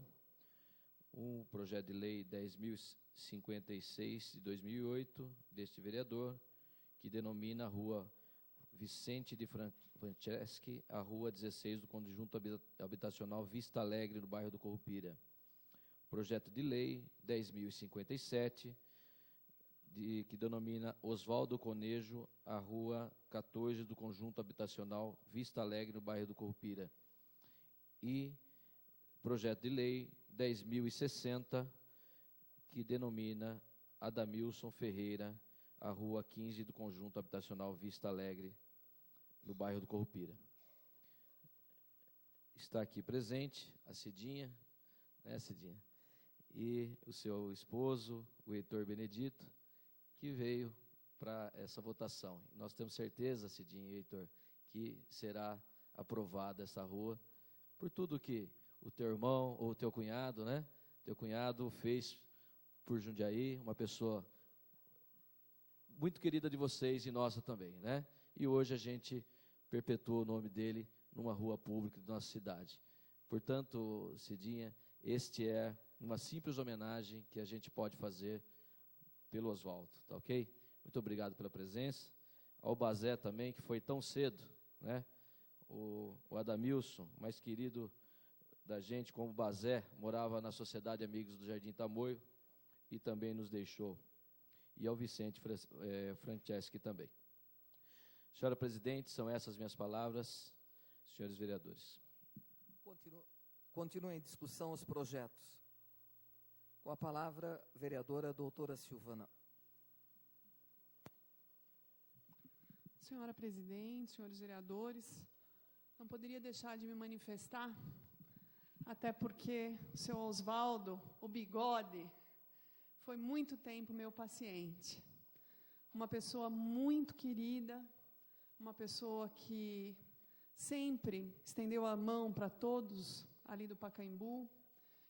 Um projeto de lei 10.056 de 2008, deste vereador, que denomina a rua Vicente de Franceschi, a rua 16 do conjunto habitacional Vista Alegre, no bairro do Currupira. Projeto de lei 10.057, que denomina Oswaldo Conejo, a rua 14 do conjunto habitacional Vista Alegre, no bairro do Currupira. E projeto de lei 10.060, que denomina Adamilson Ferreira, a rua 15 do conjunto habitacional Vista Alegre, no bairro do Currupira. Está aqui presente a Cidinha, né, Cidinha? E o seu esposo, o Heitor Benedito, que veio para essa votação. Nós temos certeza, Cidinha e Heitor, que será aprovada essa rua, por tudo que o teu irmão ou o teu cunhado, né? Teu cunhado fez por Jundiaí, uma pessoa muito querida de vocês e nossa também, né? E hoje a gente perpetua o nome dele numa rua pública de nossa cidade. Portanto, Cidinha, este é uma simples homenagem que a gente pode fazer pelo Oswaldo, tá ok? Muito obrigado pela presença. Ao Bazé também, que foi tão cedo, né? O Adamilson, mais querido da gente, como o Bazé, morava na Sociedade Amigos do Jardim Tamoio e também nos deixou. E ao Vicente Franceschi também. Senhora presidente, são essas minhas palavras, senhores vereadores. Continua em discussão os projetos. Com a palavra, vereadora doutora Silvana. Senhora presidente, senhores vereadores, não poderia deixar de me manifestar, até porque o seu Oswaldo, o Bigode, foi muito tempo meu paciente. Uma pessoa muito querida, uma pessoa que sempre estendeu a mão para todos ali do Pacaembu,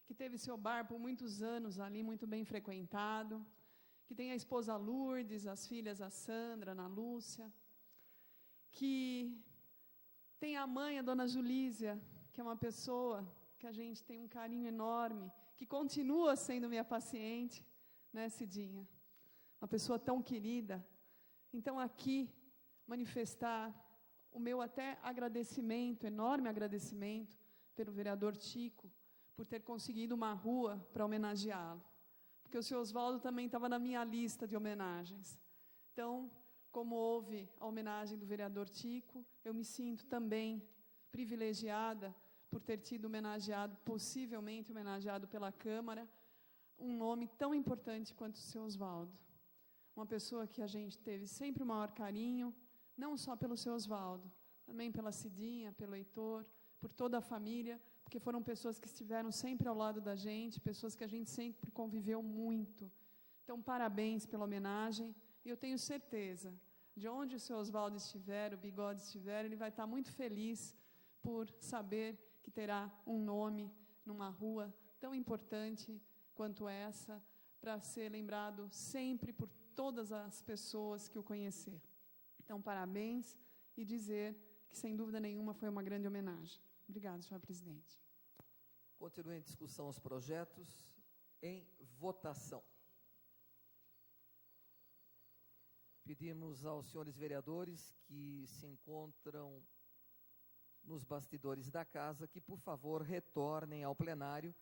que teve seu bar por muitos anos ali, muito bem frequentado, que tem a esposa Lourdes, as filhas a Sandra, a Ana Lúcia, que tem a mãe, a dona Julísia, que é uma pessoa que a gente tem um carinho enorme, que continua sendo minha paciente, né, Cidinha? Uma pessoa tão querida. Então, aqui, manifestar o meu até agradecimento, enorme agradecimento, pelo vereador Tico, por ter conseguido uma rua para homenageá-lo. Porque o senhor Oswaldo também estava na minha lista de homenagens. Então, como houve a homenagem do vereador Tico, eu me sinto também privilegiada por ter tido homenageado, possivelmente homenageado pela Câmara, um nome tão importante quanto o seu Oswaldo. Uma pessoa que a gente teve sempre o maior carinho, não só pelo seu Oswaldo, também pela Cidinha, pelo Heitor, por toda a família, porque foram pessoas que estiveram sempre ao lado da gente, pessoas que a gente sempre conviveu muito. Então, parabéns pela homenagem, e eu tenho certeza, de onde o seu Oswaldo estiver, o Bigode estiver, ele vai estar muito feliz por saber que terá um nome numa rua tão importante quanto essa, para ser lembrado sempre por todas as pessoas que o conheceram. Então, parabéns, e dizer que, sem dúvida nenhuma, foi uma grande homenagem. Obrigada, senhora presidente. Continua em discussão os projetos. Em votação. Pedimos aos senhores vereadores que se encontram nos bastidores da casa que, por favor, retornem ao plenário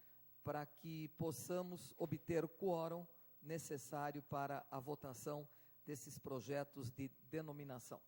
para que possamos obter o quórum necessário para a votação desses projetos de denominação.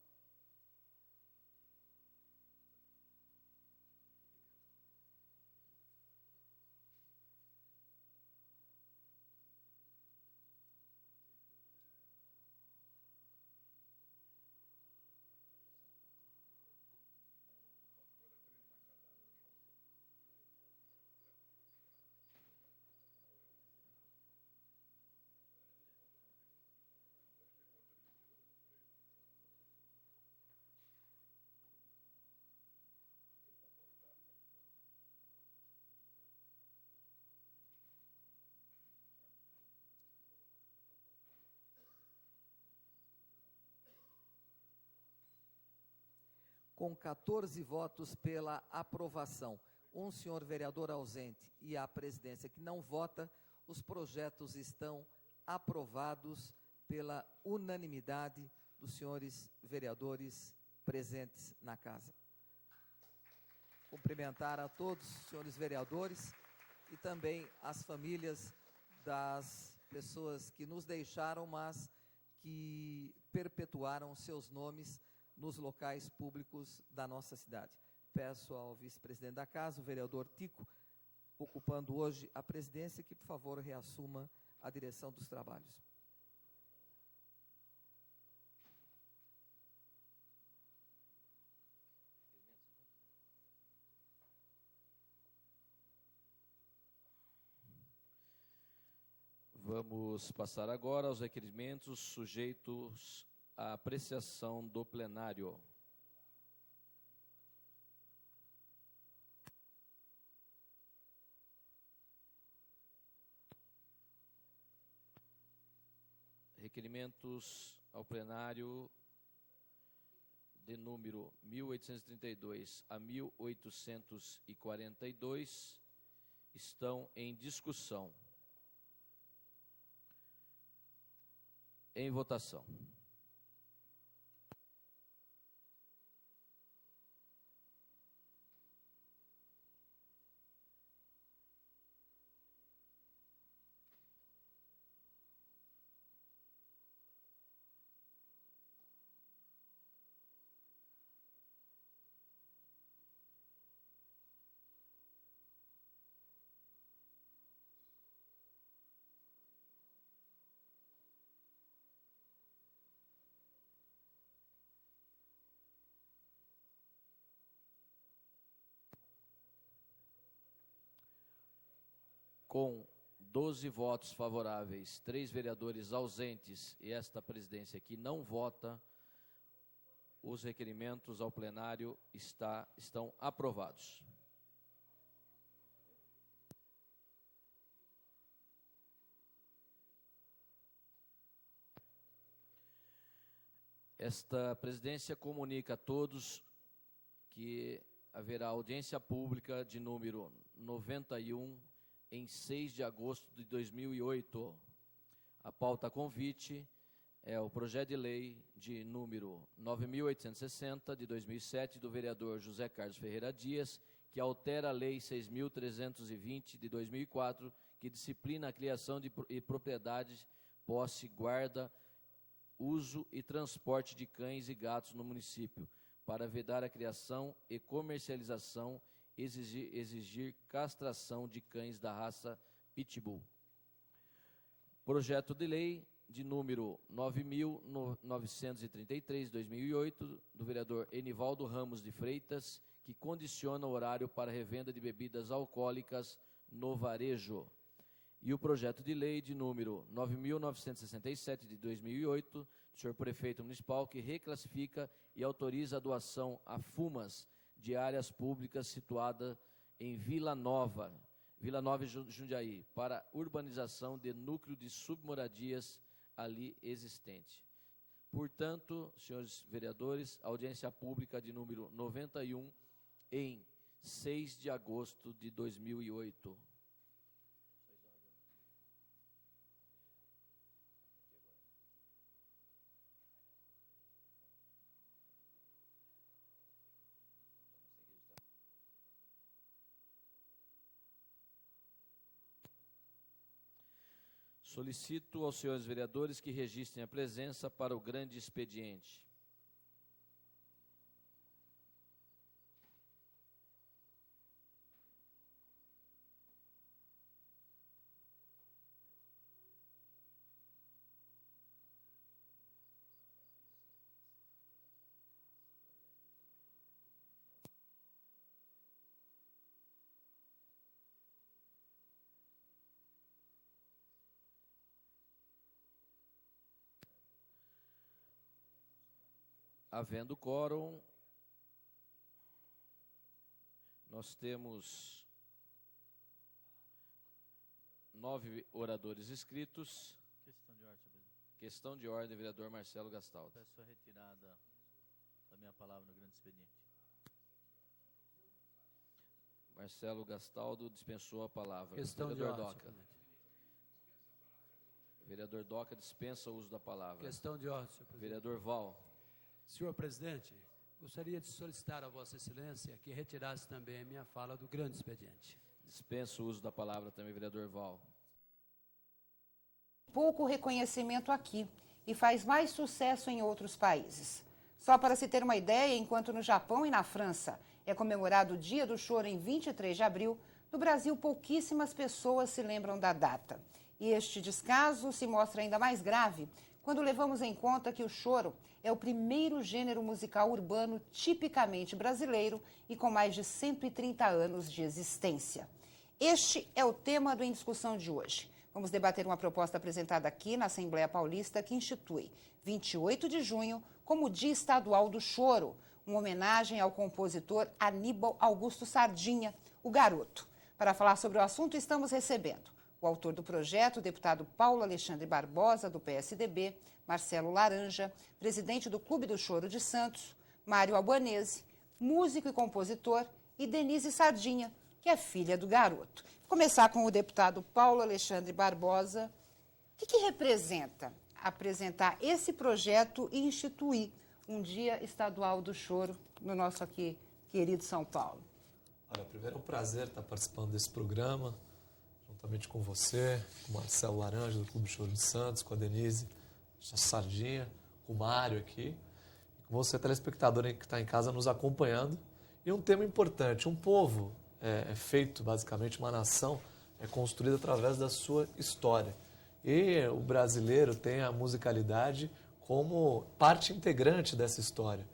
Com 14 votos pela aprovação, um senhor vereador ausente e a presidência que não vota, os projetos estão aprovados pela unanimidade dos senhores vereadores presentes na casa. Cumprimentar a todos os senhores vereadores e também as famílias das pessoas que nos deixaram, mas que perpetuaram seus nomes nos locais públicos da nossa cidade. Peço ao vice-presidente da casa, o vereador Tico, ocupando hoje a presidência, que, por favor, reassuma a direção dos trabalhos. Vamos passar agora aos requerimentos sujeitos à apreciação do plenário. Requerimentos ao plenário de número 1832 a 1842 estão em discussão. Em votação. Com 12 votos favoráveis, 3 vereadores ausentes e esta presidência que não vota, os requerimentos ao plenário estão aprovados. Esta presidência comunica a todos que haverá audiência pública de número 91 em 6 de agosto de 2008. A pauta convite é o projeto de lei de número 9.860, de 2007, do vereador José Carlos Ferreira Dias, que altera a lei 6.320, de 2004, que disciplina a criação e propriedade, posse, guarda, uso e transporte de cães e gatos no município, para vedar a criação e comercialização, exigir castração de cães da raça Pitbull. Projeto de lei de número 9.933, 2008, do vereador Enivaldo Ramos de Freitas, que condiciona o horário para revenda de bebidas alcoólicas no varejo. E o projeto de lei de número 9.967, de 2008, do senhor prefeito municipal, que reclassifica e autoriza a doação a Fumas de áreas públicas situada em Vila Nova e Jundiaí, para urbanização de núcleo de submoradias ali existente. Portanto, senhores vereadores, audiência pública de número 91 em 6 de agosto de 2008. Solicito aos senhores vereadores que registrem a presença para o grande expediente. Havendo quórum, nós temos 9 oradores inscritos. Questão de ordem, presidente. Questão de ordem, vereador Marcelo Gastaldo. Peço a retirada da minha palavra no grande expediente. Marcelo Gastaldo dispensou a palavra. Questão de Vereador ordem, Doca. senhor presidente. Vereador Doca dispensa o uso da palavra. Questão de ordem, senhor presidente. Vereador Val. Senhor presidente, gostaria de solicitar a Vossa Excelência que retirasse também a minha fala do grande expediente. Dispensa o uso da palavra também, vereador Val. Pouco reconhecimento aqui e faz mais sucesso em outros países. Só para se ter uma ideia, enquanto no Japão e na França é comemorado o Dia do Choro em 23 de abril, no Brasil pouquíssimas pessoas se lembram da data. E este descaso se mostra ainda mais grave quando levamos em conta que o choro é o primeiro gênero musical urbano tipicamente brasileiro e com mais de 130 anos de existência. Este é o tema do Em Discussão de hoje. Vamos debater uma proposta apresentada aqui na Assembleia Paulista que institui 28 de junho como Dia Estadual do Choro, uma homenagem ao compositor Aníbal Augusto Sardinha, o Garoto. Para falar sobre o assunto, estamos recebendo o autor do projeto, o deputado Paulo Alexandre Barbosa, do PSDB, Marcelo Laranja, presidente do Clube do Choro de Santos, Mário Albanese, músico e compositor, e Denise Sardinha, que é filha do Garoto. Vou começar com o deputado Paulo Alexandre Barbosa. O que representa apresentar esse projeto e instituir um Dia Estadual do Choro no nosso aqui querido São Paulo? Olha, primeiro é um prazer estar participando desse programa, juntamente com você, com o Marcelo Laranja, do Clube Choro de Santos, com a Denise Sardinha, com o Mário aqui, e com você, telespectador que está em casa nos acompanhando. E um tema importante, um povo é feito, basicamente, uma nação é construída através da sua história. E o brasileiro tem a musicalidade como parte integrante dessa história.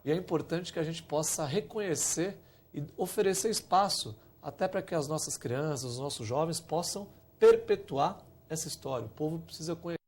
E é importante que a gente possa reconhecer e oferecer espaço até para que as nossas crianças, os nossos jovens possam perpetuar essa história. O povo precisa conhecer.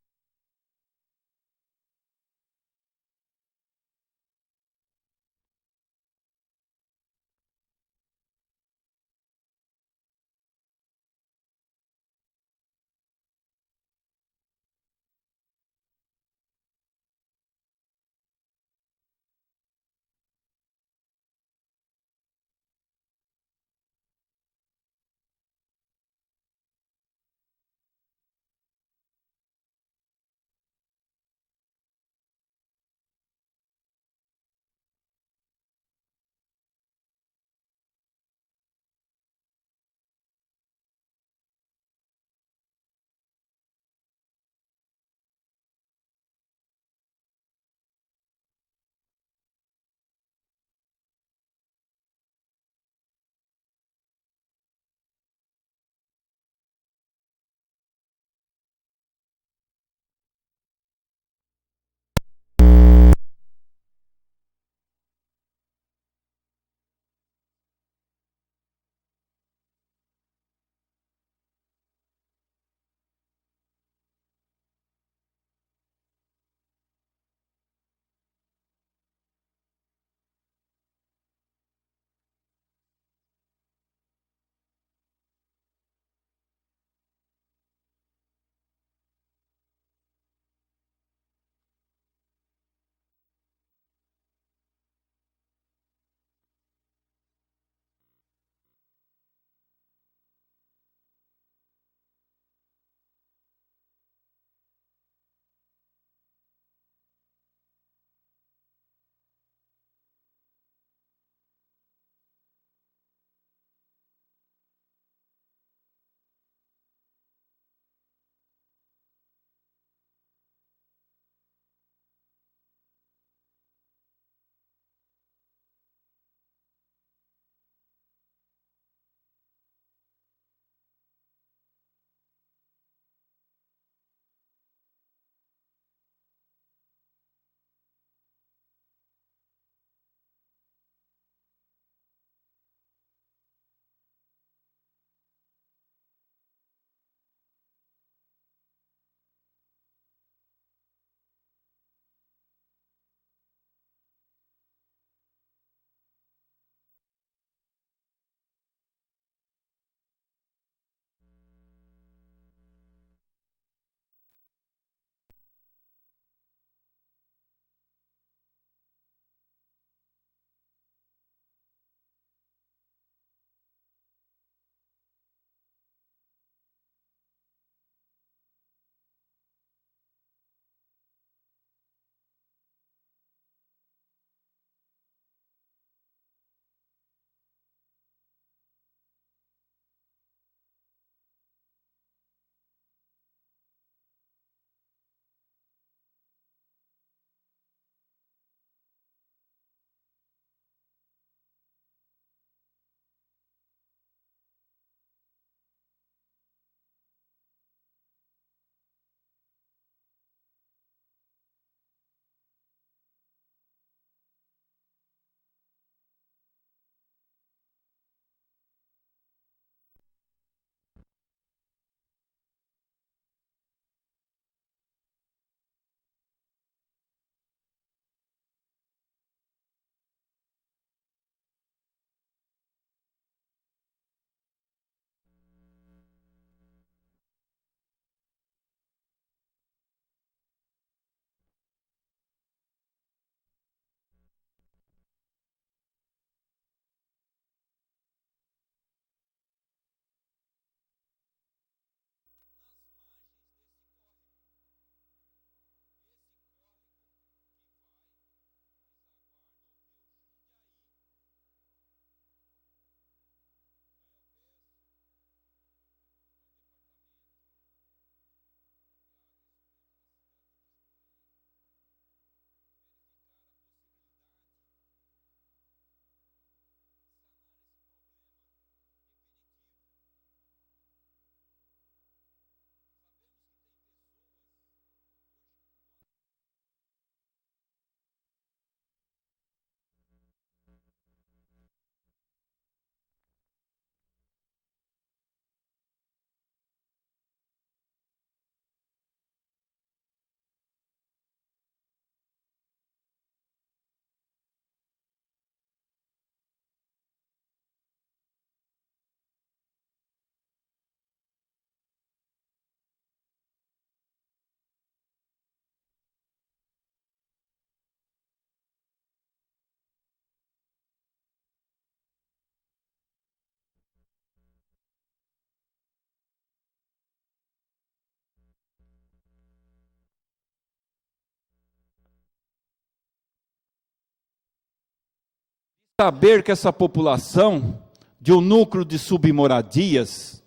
saber que essa população de um núcleo de submoradias,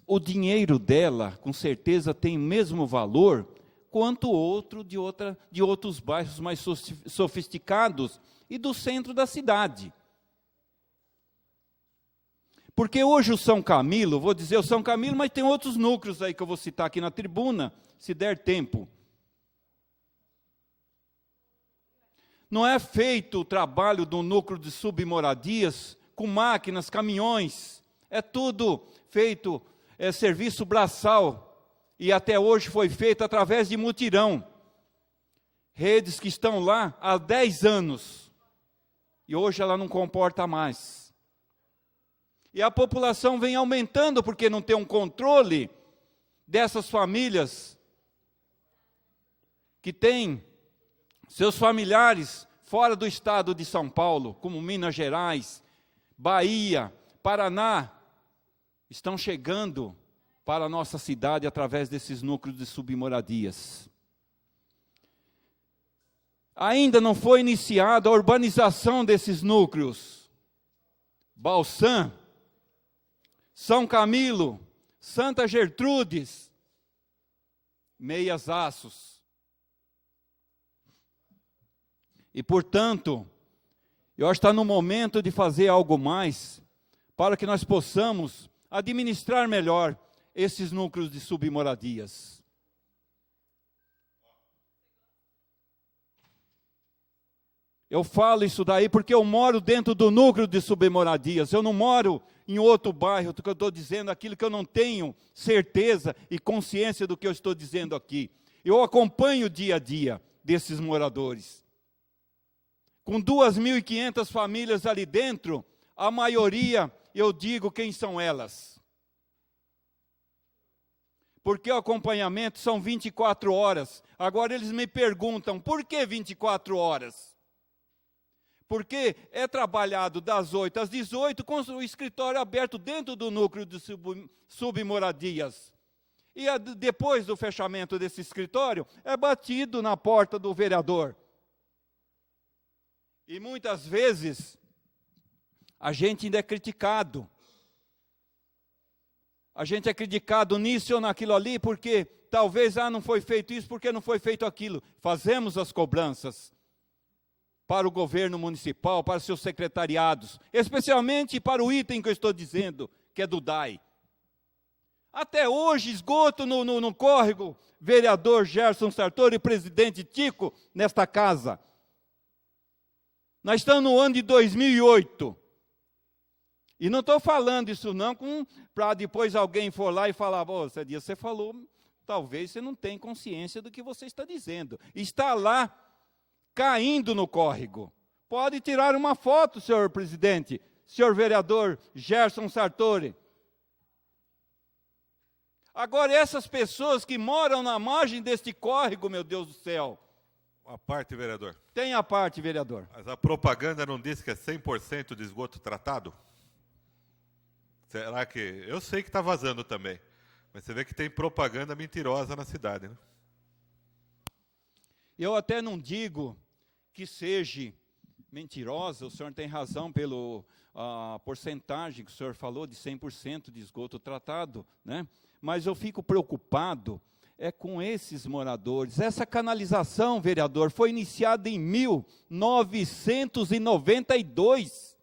o dinheiro dela, com certeza, tem o mesmo valor quanto outro de outros bairros mais sofisticados e do centro da cidade. Porque hoje o São Camilo, vou dizer o São Camilo, mas tem outros núcleos aí que eu vou citar aqui na tribuna, se der tempo. Não é feito o trabalho do núcleo de submoradias com máquinas, caminhões, é tudo feito, serviço braçal, e até hoje foi feito através de mutirão. Redes que estão lá há 10 anos, e hoje ela não comporta mais. E a população vem aumentando porque não tem um controle dessas famílias que têm seus familiares fora do estado de São Paulo, como Minas Gerais, Bahia, Paraná, estão chegando para a nossa cidade através desses núcleos de submoradias. Ainda não foi iniciada a urbanização desses núcleos. Balsam, São Camilo, Santa Gertrudes, Meias Aços. E, portanto, eu acho que está no momento de fazer algo mais para que nós possamos administrar melhor esses núcleos de submoradias. Eu falo isso daí porque eu moro dentro do núcleo de submoradias. Eu não moro em outro bairro, porque eu estou dizendo aquilo que eu não tenho certeza e consciência do que eu estou dizendo aqui. Eu acompanho o dia a dia desses moradores. Com 2.500 famílias ali dentro, a maioria, eu digo quem são elas. Porque o acompanhamento são 24 horas. Agora eles me perguntam, por que 24 horas? Porque é trabalhado das 8 às 18 com o escritório aberto dentro do núcleo de submoradias. E depois do fechamento desse escritório, é batido na porta do vereador. E muitas vezes, a gente ainda é criticado. A gente é criticado nisso ou naquilo ali, porque talvez, não foi feito isso, porque não foi feito aquilo. Fazemos as cobranças para o governo municipal, para seus secretariados, especialmente para o item que eu estou dizendo, que é do DAI. Até hoje, esgoto no córrego, vereador Gerson Sartori e presidente Tico, nesta casa. Nós estamos no ano de 2008. E não estou falando isso não para depois alguém for lá e falar, Cedia, você falou, talvez você não tenha consciência do que você está dizendo. Está lá, caindo no córrego. Pode tirar uma foto, senhor presidente, senhor vereador Gerson Sartori. Agora, essas pessoas que moram na margem deste córrego, meu Deus do céu. A parte, vereador. Tem a parte, vereador. Mas a propaganda não diz que é 100% de esgoto tratado? Será que... Eu sei que está vazando também. Mas você vê que tem propaganda mentirosa na cidade, né? Eu até não digo que seja mentirosa, o senhor tem razão pela porcentagem que o senhor falou de 100% de esgoto tratado, né? Mas eu fico preocupado com esses moradores. Essa canalização, vereador, foi iniciada em 1992.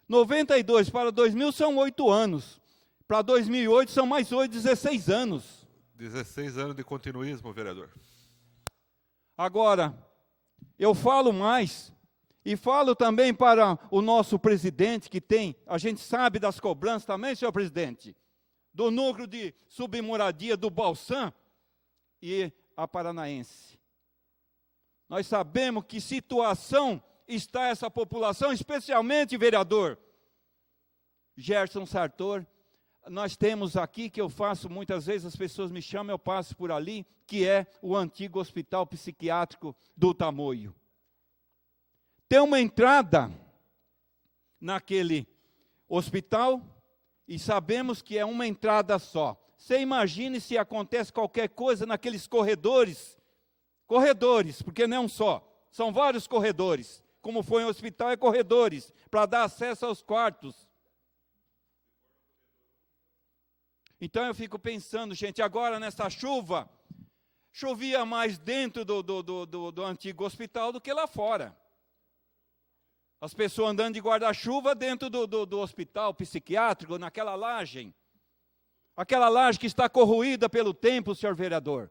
92 para 2000 são 8 anos. Para 2008 são mais 16 anos. 16 anos de continuismo, vereador. Agora, eu falo mais, e falo também para o nosso presidente, que tem, a gente sabe das cobranças também, senhor presidente, do núcleo de submoradia do Balsam e a Paranaense. Nós sabemos que situação está essa população, especialmente, vereador Gerson Sartori. Nós temos aqui, que eu faço muitas vezes, as pessoas me chamam, eu passo por ali, que é o antigo hospital psiquiátrico do Tamoio. Tem uma entrada naquele hospital e sabemos que é uma entrada só. Você imagine se acontece qualquer coisa naqueles corredores, porque não é um só, são vários corredores. Como foi um hospital, é corredores, para dar acesso aos quartos. Então eu fico pensando, gente, agora nessa chuva, chovia mais dentro do antigo hospital do que lá fora. As pessoas andando de guarda-chuva dentro do hospital psiquiátrico, naquela laje. Aquela laje que está corroída pelo tempo, senhor vereador.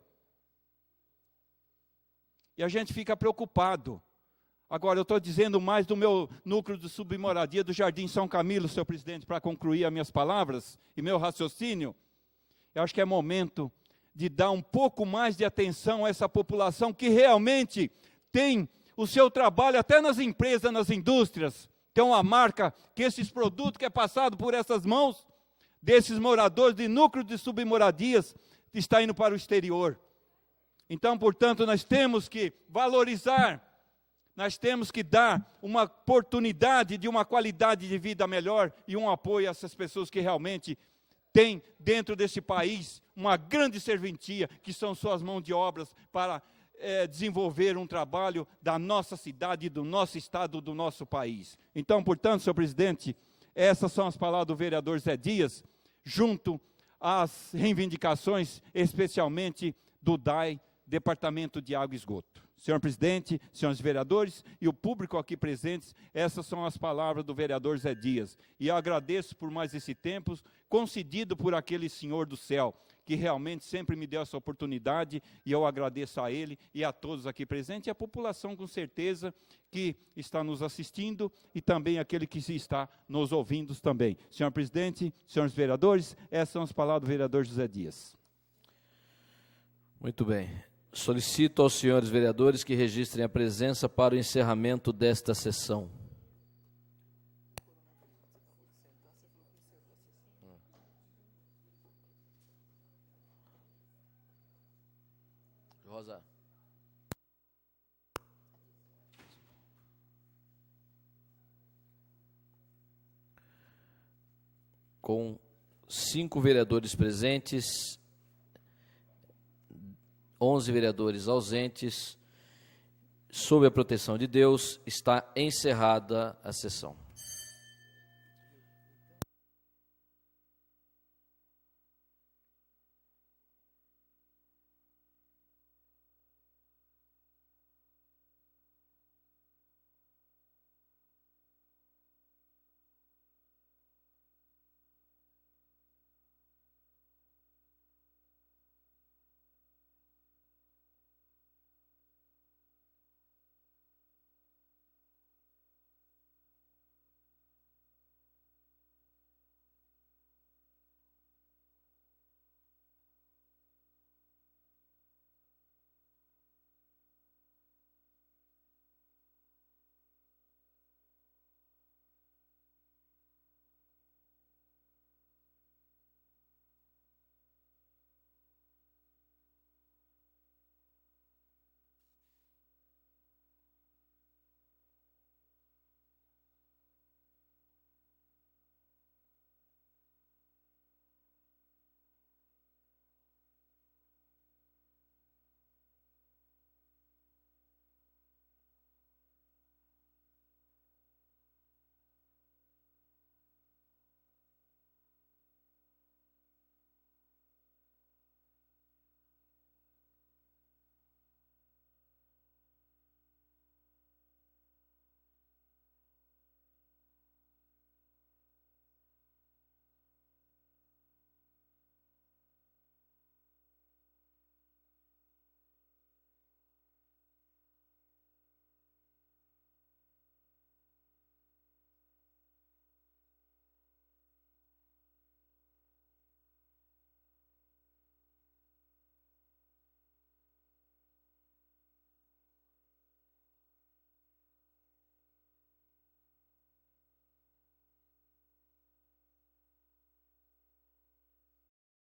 E a gente fica preocupado. Agora, eu estou dizendo mais do meu núcleo de submoradia do Jardim São Camilo, senhor presidente, para concluir as minhas palavras e meu raciocínio. Eu acho que é momento de dar um pouco mais de atenção a essa população que realmente tem o seu trabalho até nas empresas, nas indústrias. Tem uma marca que esses produtos que é passado por essas mãos desses moradores de núcleo de submoradias está indo para o exterior. Então, portanto, nós temos que valorizar, nós temos que dar uma oportunidade de uma qualidade de vida melhor e um apoio a essas pessoas que realmente têm dentro desse país uma grande serventia, que são suas mãos de obras para desenvolver um trabalho da nossa cidade, do nosso estado, do nosso país. Então, portanto, senhor presidente, essas são as palavras do vereador Zé Dias, junto às reivindicações, especialmente do DAI, Departamento de Água e Esgoto. Senhor presidente, senhores vereadores e o público aqui presentes, essas são as palavras do vereador Zé Dias. E eu agradeço por mais esse tempo concedido por aquele senhor do céu, que realmente sempre me deu essa oportunidade, e eu agradeço a ele e a todos aqui presentes, e a população com certeza que está nos assistindo, e também aquele que está nos ouvindo também. Senhor presidente, senhores vereadores, essas são as palavras do vereador José Dias. Muito bem. Solicito aos senhores vereadores que registrem a presença para o encerramento desta sessão. Rosa. Com 5 vereadores presentes, 11 vereadores ausentes, sob a proteção de Deus, está encerrada a sessão.